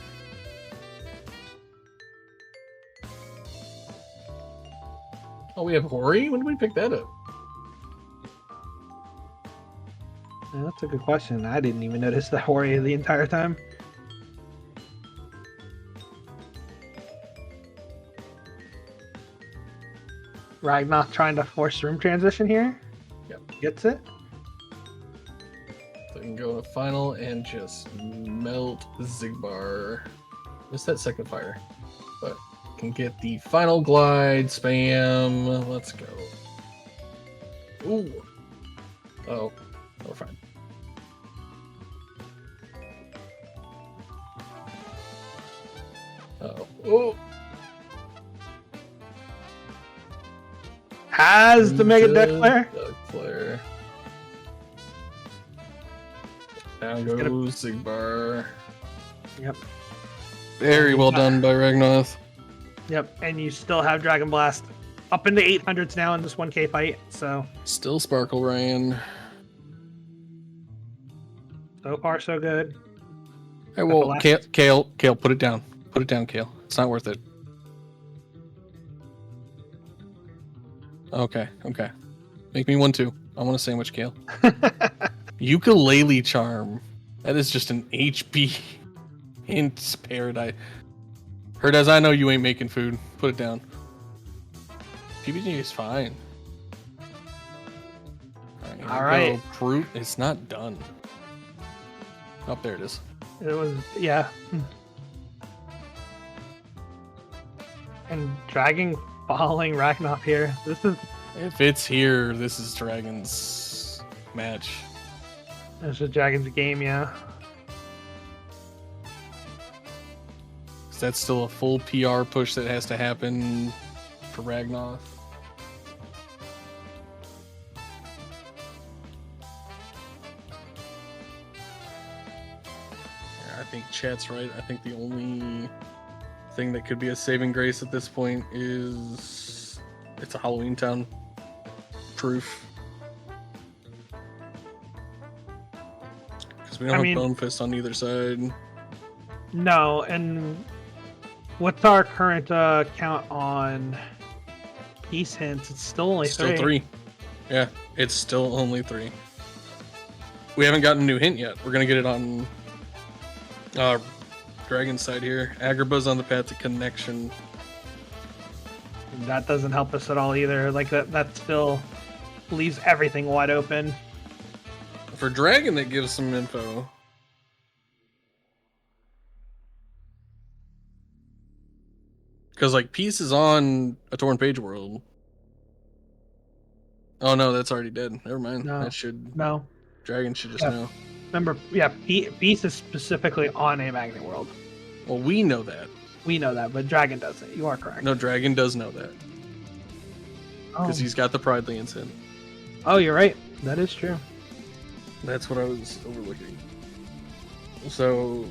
Oh, we have Hori? When did we pick that up? Yeah, that's a good question. I didn't even notice the Hori the entire time. Ragnoth trying to force room transition here. Yep. Gets it. So we can go to final and just melt Zigbar. Missed that second fire. But can get the final glide spam. Let's go. Ooh. Oh, we're fine. Oh. Oh. has the Mega Deck Flare. Deck Flare. Down gonna- goes Sigbar. Yep. Very well done by Ragnoth. Yep. And you still have Dragon Blast up into 800s now in this 1K fight. So Still Sparkle Ryan. far so good. Hey, well, last- Kale, put it down. Put it down, Kale. It's not worth it. Okay. Make me one too. I want a sandwich, Kale. Ukulele Charm. That is just an HP in paradise. Heard as I know you ain't making food. Put it down. PBG is fine. All right. Fruit. It's not done. Oh, there it is. It was, yeah. And Dragon following Ragnoth here. This is If it's here, this is Dragon's match. Dragon's game, yeah. 'Cause that's still a full PR push that has to happen for Ragnoth. Yeah, I think chat's right. I think the only thing that could be a saving grace at this point is it's a Halloween Town proof. Because we don't have Bone Fist on either side. No, and what's our current count on Peace Hints? It's still only Still three. Yeah, it's still only 3. We haven't gotten a new hint yet. We're gonna get it on Dragon's side here. Agrabah's on the path to connection. That doesn't help us at all either. Like that still leaves everything wide open. For Dragon, that gives some info. Because, like, Peace is on a Torn Page World. Oh, no, that's already dead. Never mind. No. That should... No. Dragon should just Yeah. know. Remember, Peace is specifically on a Magnet World. Well, we know that. We know that, but Dragon doesn't. You are correct. No, Dragon does know that. Oh. Because he's got the Pride Lands in. Oh, you're right. That is true. That's what I was overlooking. So...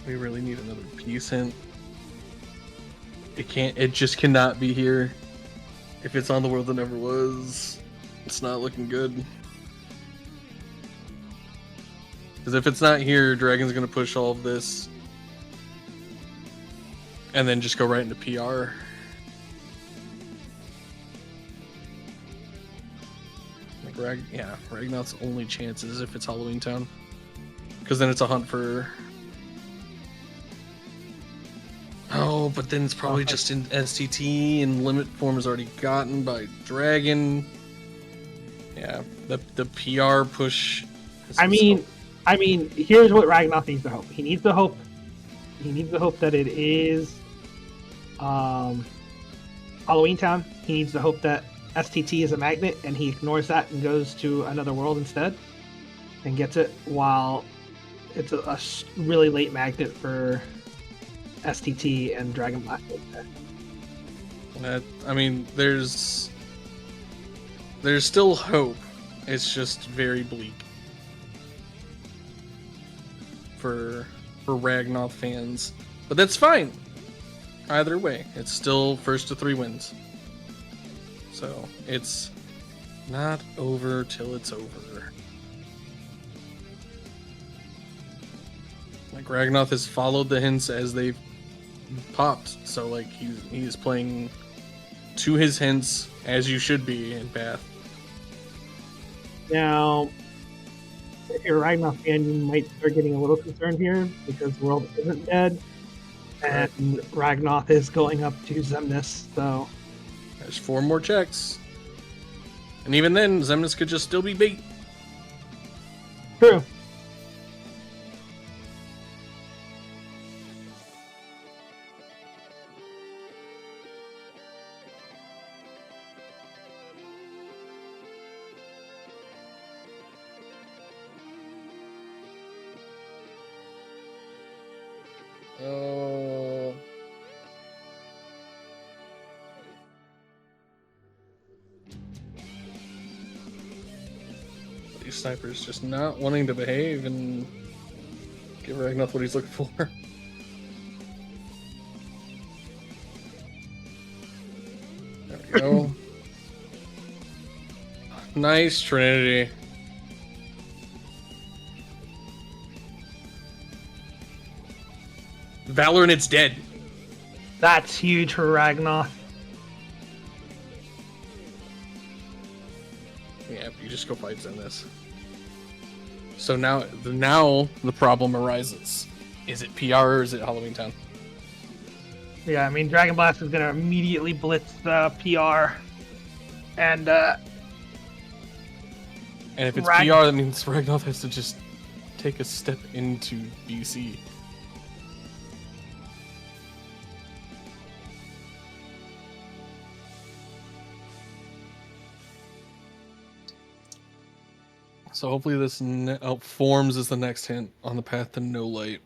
we really need another Peace hint. It just cannot be here. If it's on the world that never was, it's not looking good. Because if it's not here, Dragon's going to push all of this. And then just go right into PR. Like Ragnoth's only chance is if it's Halloween Town. Because then it's a hunt for... oh, but then it's probably just in STT, and limit form is already gotten by Dragon. Yeah, the PR push. I mean, here's what Ragnoth needs to hope. He needs to hope that it is Halloween Town. He needs to hope that STT is a magnet, and he ignores that and goes to another world instead, and gets it while it's a really late magnet for STT and Dragonblast. I mean, there's still hope. It's just very bleak for Ragnoth fans, but that's fine. Either way, it's still first to 3 wins. So it's not over till it's over. Like, Ragnoth has followed the hints as they've popped, so like he's playing to his hints as you should be in Path. Now, if you're a Ragnoth fan, you might start getting a little concerned here because the world isn't dead, and Ragnoth is going up to Xemnas. So There's 4 more checks, and even then, Xemnas could just still be bait. true. Oh, these snipers just not wanting to behave and give Ragnoth what he's looking for. There we go. Nice Trinity. Valorant's dead. That's huge for Ragnoth. Yeah, you just go fight in this. So now the problem arises. Is it PR or is it Halloween Town? Yeah, I mean, Dragonblast is going to immediately blitz the PR. And if it's PR, that means Ragnoth has to just take a step into BC. So hopefully this forms as the next hint on the path to no light.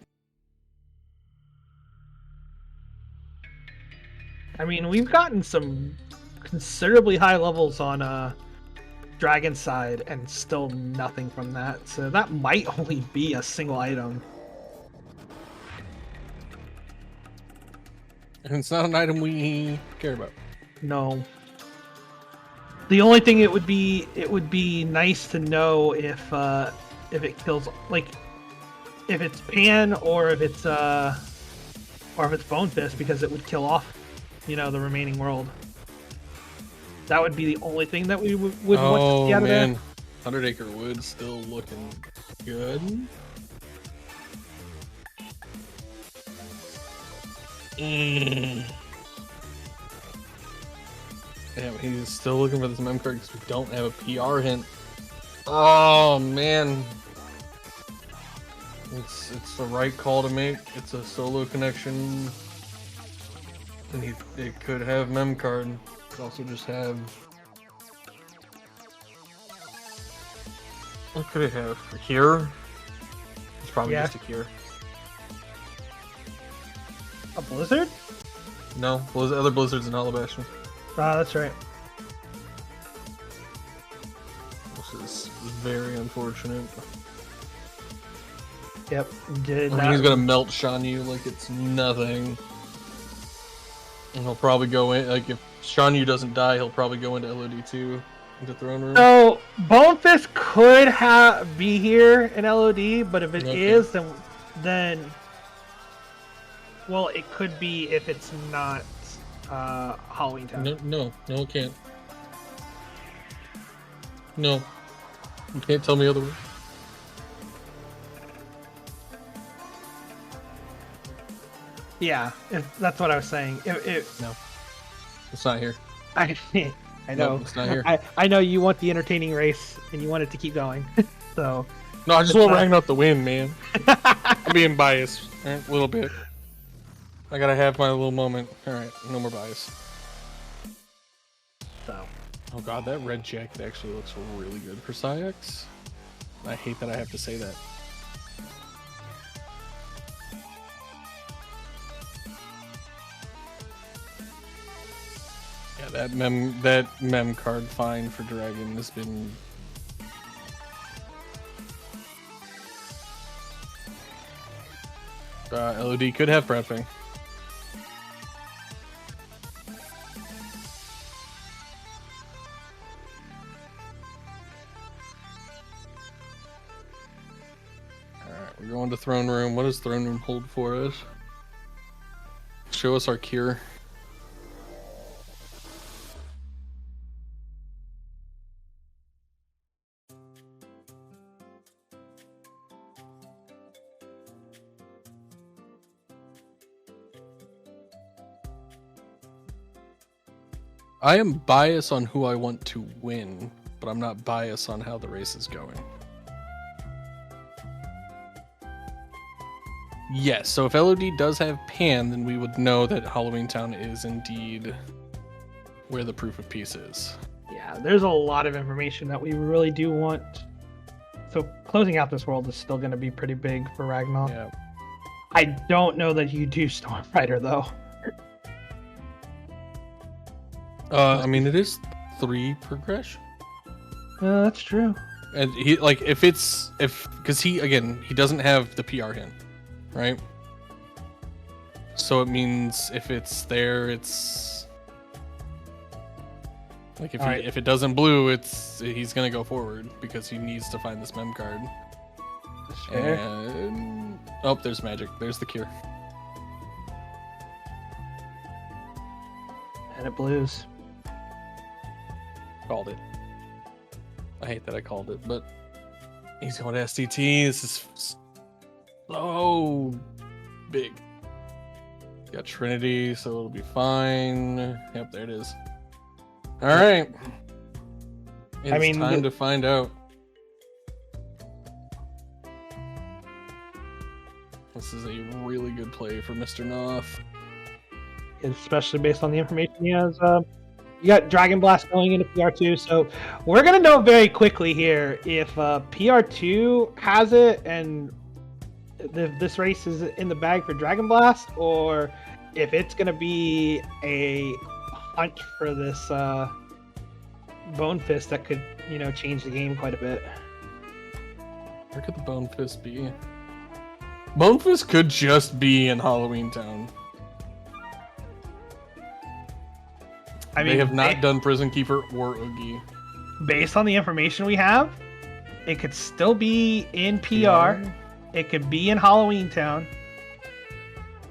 I mean, we've gotten some considerably high levels on Dragon's side and still nothing from that. So that might only be a single item. And it's not an item we care about. No. The only thing it would be nice to know if it kills, like, if it's Pan or if it's Bone Fist, because it would kill off, you know, the remaining world. That would be the only thing that we would want to see out of that. 100 Acre Wood still looking good. Damn, he's still looking for this mem card because we don't have a PR hint. Oh man, it's the right call to make. It's a solo connection, and it could have mem card. It could also just have. What could it have? A cure? It's probably just a cure. A blizzard? No, other blizzards in Hollow Bastion. That's right. This is very unfortunate. Yep. Did I mean, he's gonna melt Shanyu like it's nothing. And he'll probably go in, like, if Shanyu doesn't die, he'll probably go into LOD2, into Throne Room. So, Bone Fist could be here in LOD, but if it is, then well, it could be if it's not Halloween Town. No, it can't. No. You can't tell me otherwise. Yeah, that's what I was saying. No. It's not here. I know. Nope, it's not here. I know you want the entertaining race and you want it to keep going. So. No, I just want Ragnoth to win, man. I'm being biased, right? A little bit. I gotta have my little moment. Alright, no more bias. So. Oh god, that red jacket actually looks really good for Psyx. I hate that I have to say that. Yeah, that mem card find for Dragon has been LOD could have prepping. Alright, we're going to Throne Room. What does Throne Room hold for us? Show us our cure. I am biased on who I want to win, but I'm not biased on how the race is going. Yes, so if LOD does have Pan, then we would know that Halloween Town is indeed where the proof of peace is. Yeah, there's a lot of information that we really do want. So closing out this world is still going to be pretty big for Ragnoth. Yeah. I don't know that you do Stormfighter though. I mean, it is 3 progression. That's true. And he like because he doesn't have the PR hint, right? So it means if it's there, it's like if it doesn't blue, he's gonna go forward because he needs to find this mem card. Sure. And oh, there's magic. There's the cure. And it blues. Called it. I hate that I called it, but he's going to STT. This is so big. Got Trinity, so it'll be fine. Yep, there it is. All right. It's time to find out. This is a really good play for Mr. Noth. Especially based on the information he has. You got Dragon Blast going into PR2, so we're gonna know very quickly here if PR2 has it and this race is in the bag for Dragon Blast, or if it's gonna be a hunt for this Bone Fist that could, change the game quite a bit. Where could the Bone Fist be? Bone Fist could just be in Halloween Town. I mean, they have not done Prison Keeper or Oogie. Based on the information we have, it could still be in PR. It could be in Halloween Town.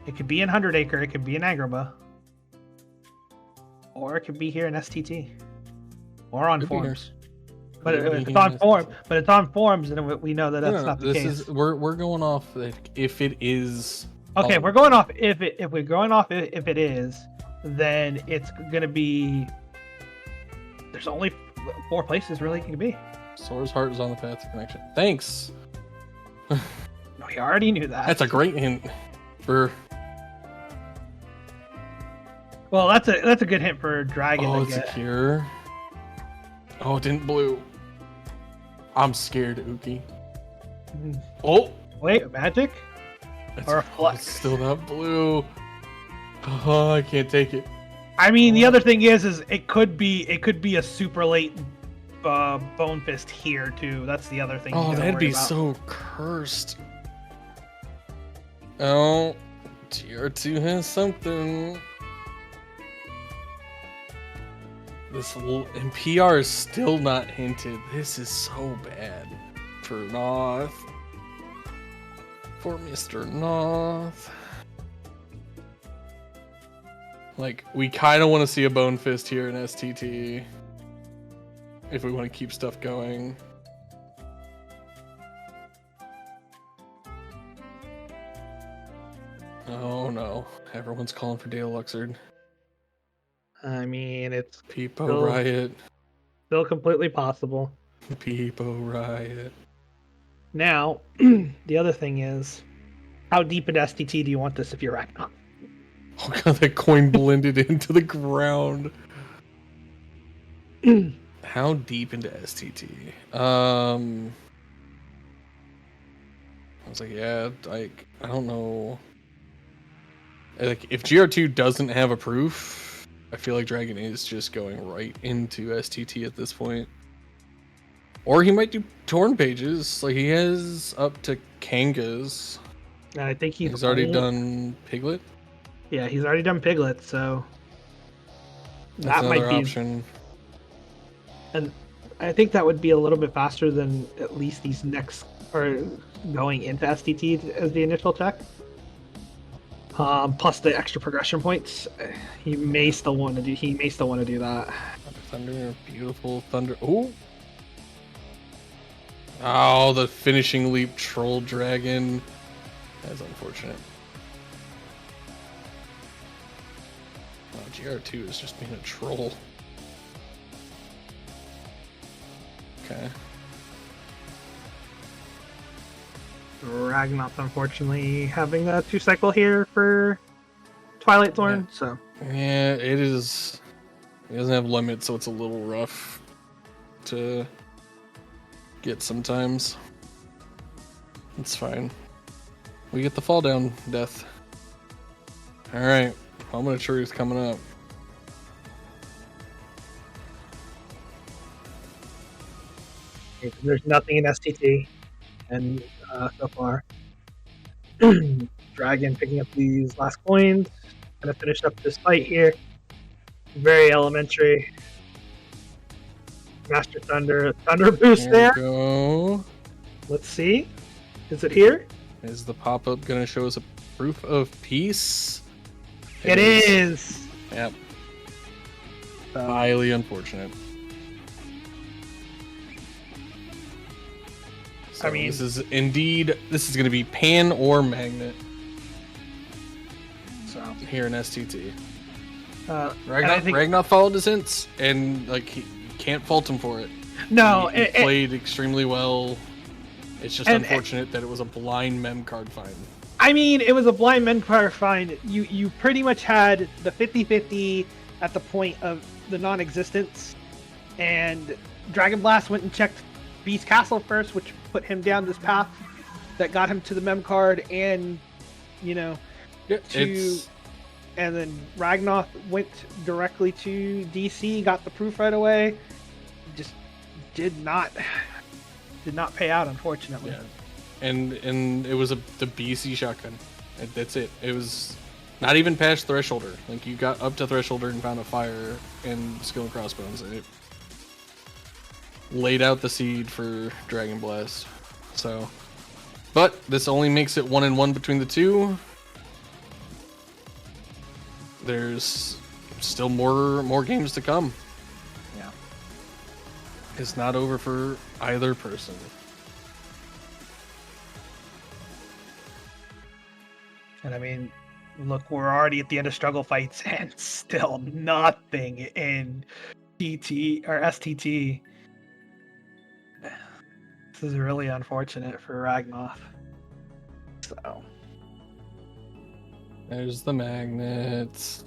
It could be in 100 Acre. It could be in Agrabah. Or it could be here in STT. Or on forums. But it's on form. But it's on forums, and we know that that's not the case. We're going off if it is. Okay, we're going off if it is. Then it's gonna be. There's only 4 places really it can be. Sora's heart is on the path to connection. Thanks. No, we already knew that. That's a great hint for. Well, that's a good hint for Dragon. Oh, it's a cure. Oh, it didn't blue. I'm scared, Uki. Oh, wait, magic or a flux? It's still not blue. Oh, I can't take it. I mean, the other thing is it could be a super late Bone Fist here too. That's the other thing. Oh, that'd be so cursed. Oh, TR2 has something. And PR is still not hinted. This is so bad for Noth. For Mr. Noth. Like, we kind of want to see a Bone Fist here in STT. If we want to keep stuff going. Oh no. Everyone's calling for Dale Luxord. I mean, it's Peepo Riot. Still completely possible. Peepo Riot. Now, the other thing is, how deep in STT do you want this if you're Ragnoth? Oh god, that coin blended into the ground. How deep into STT? I was like, yeah, like, I don't know. Like, if GR2 doesn't have a proof, I feel like Dragon is just going right into STT at this point. Or he might do Torn Pages. Like, he has up to Kangas. I think he's already done Piglet. Yeah, he's already done Piglet, so that might be option. And I think that would be a little bit faster than at least these next, or going into STT as the initial check. Plus the extra progression points, he may still want to do. He may still want to do that. Thunder, beautiful thunder. Oh, the finishing leap troll dragon. That's unfortunate. Oh, GR2 is just being a troll. Okay. Ragnoth, unfortunately, having a 2-cycle here for Twilight Thorn, so. Yeah, it is. It doesn't have limits, so it's a little rough to get sometimes. It's fine. We get the fall down death. Alright, Moment of Truth coming up. There's nothing in STT, and so far, Dragon picking up these last coins, gonna finish up this fight here. Very elementary. Master Thunder boost There there. we go. Let's see. Is it here? Is the pop-up gonna show us a proof of peace? It is. Yep. Highly unfortunate. So I mean- this is going to be pan or magnet. So Here in STT. and I Ragnoth, think Ragnoth followed his hints, and like he can't fault him for it. no, he it, played extremely well. It's just And- unfortunate that it was a blind mem card find. I mean, it was a blind men power find. You pretty much had the 50-50 at the point of the non-existence, and Dragonblast went and checked Beast Castle first, which put him down this path that got him to the mem card, and to It's and then Ragnoth went directly to DC, got the proof right away. Just did not pay out, unfortunately. yeah, and it was the BC shotgun. That's it. It was not even past thresholder. Like you got up to thresholder and found a fire and skill and crossbones. And it laid out the seed for Dragonblast. So, but this only makes it 1-1 between the two. There's still more games to come. Yeah. It's not over for either person. And I mean, look, we're already at the end of struggle fights, and still nothing in TT or STT. This is really unfortunate for Ragnoth. So, There's the magnets.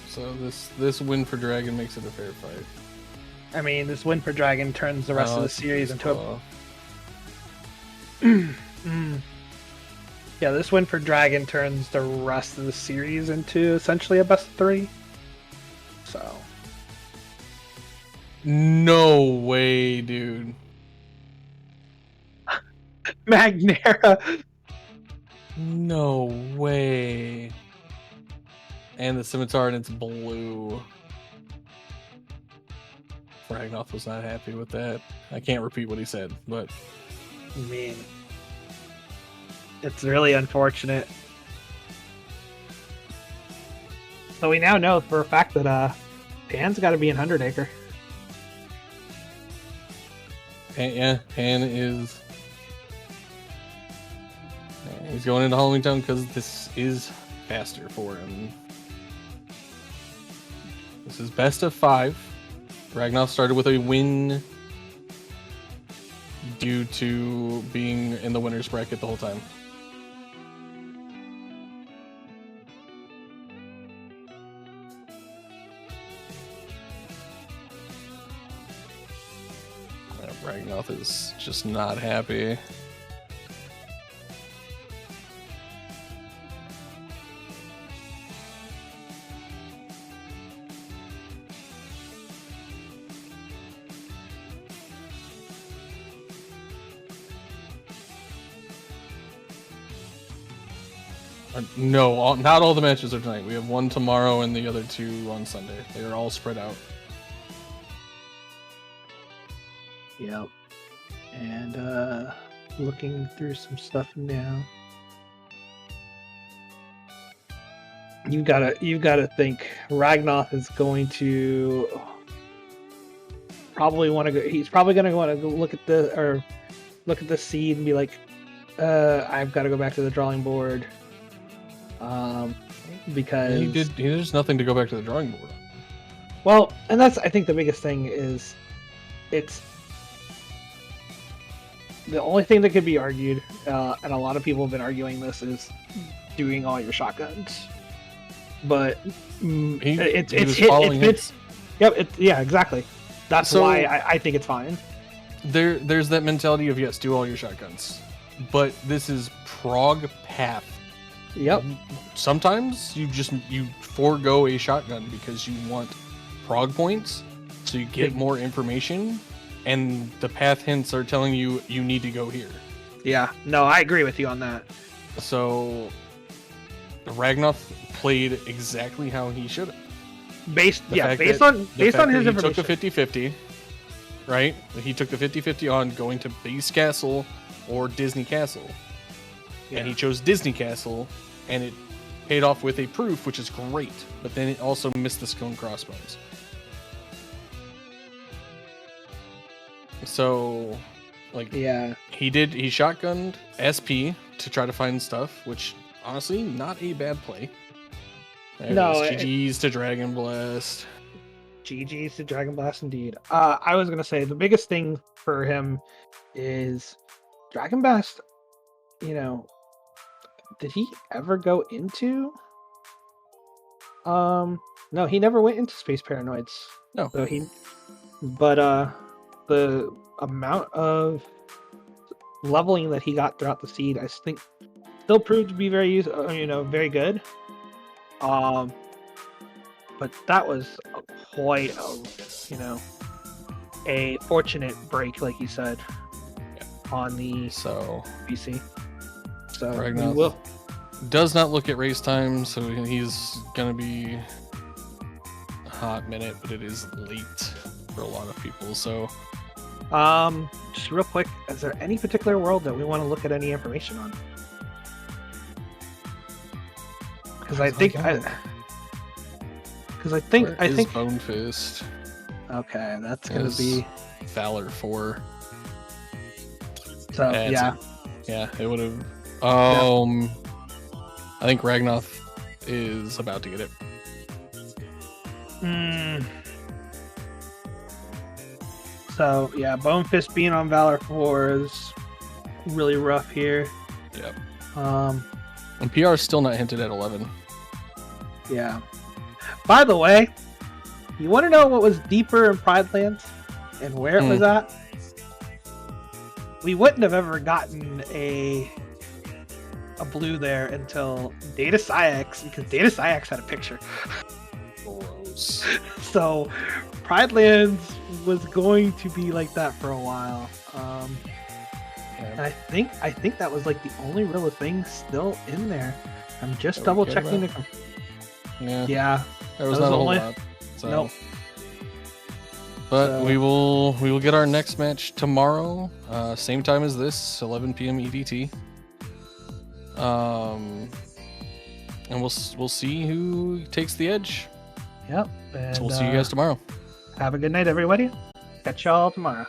So this win for Dragon makes it a fair fight. I mean, this win for Dragon turns the rest of the it's series into a. claw. Yeah, this win for Dragon turns the rest of the series into essentially a best of 3. So. No way, dude. Magnera. No way. And the scimitar, and it's blue. Ragnoth was not happy with that. I can't repeat what he said, but I mean, it's really unfortunate. So we now know for a fact that Pan's got to be in 100 Acre. Pan is. He's going into Halloween Town because this is faster for him. This is best of 5. Ragnoth started with a win due to being in the winner's bracket the whole time. Ragnoth is just not happy. No, not all the matches are tonight. We have one tomorrow and the other 2 on Sunday. They are all spread out. Yep. And looking through some stuff now. You've got to think Ragnoth is going to probably want to go. He's probably going to want to look at the seed and be like, I've got to go back to the drawing board. Because There's nothing to go back to the drawing board. Well, and that's, I think, the biggest thing is it's the only thing that could be argued, and a lot of people have been arguing this, is doing all your shotguns. But He it's was hit, following it fits. Yep. Yeah. Exactly. That's So- why I think it's fine. There's that mentality of yes, do all your shotguns, but this is prog path. Yep. Sometimes you forego a shotgun because you want prog points, so you get more information, and the path hints are telling you you need to go here. Yeah. No, I agree with you on that. So Ragnoth played exactly how he should have. Based The fact based that- on the based fact on his that he information. took the 50-50, right? He took the 50-50 on going to Base Castle or Disney Castle. And he chose Disney Castle, and it paid off with a proof, which is great. But then it also missed the skill and crossbones. So, like, Yeah. he shotgunned SP to try to find stuff, which honestly, not a bad play. No, GG's to Dragon Blast. GG's to Dragonblast indeed. I was gonna say the biggest thing for him is Dragonblast. You know, did he ever go into? No, he never went into Space Paranoids. No. So but the amount of leveling that he got throughout the seed, I think, still proved to be very very good. But that was quite a fortunate break, like you said, on the So PC. So we Ragnoth will. does not look at race time, so he's gonna be a hot minute, but it is late for a lot of people. So Just real quick, is there any particular world that we want to look at any information on? Because I think Where is Bone Fist? okay, that's gonna Is be Valor 4. so It's- yeah. Yeah, it would have. I think Ragnoth is about to get it. So yeah, Bone Fist being on Valor 4 is really rough here. Yep. And PR is still not hinted at 11. yeah. By the way, you want to know what was deeper in Pride Lands and where it was at? We wouldn't have ever gotten a blue there until Data Syax, because Data Syax had a picture. Gross. So Pride Lands was going to be like that for a while. And I think that was like the only real thing still in there. I'm just That we double cared checking about? the. Yeah, Yeah. there was that was not a whole only- lot. So. Nope. But So- we will get our next match tomorrow, same time as this, 11 p.m. EDT. And we'll see who takes the edge. Yep. And So we'll see you guys tomorrow. have a good night, everybody. Catch y'all tomorrow.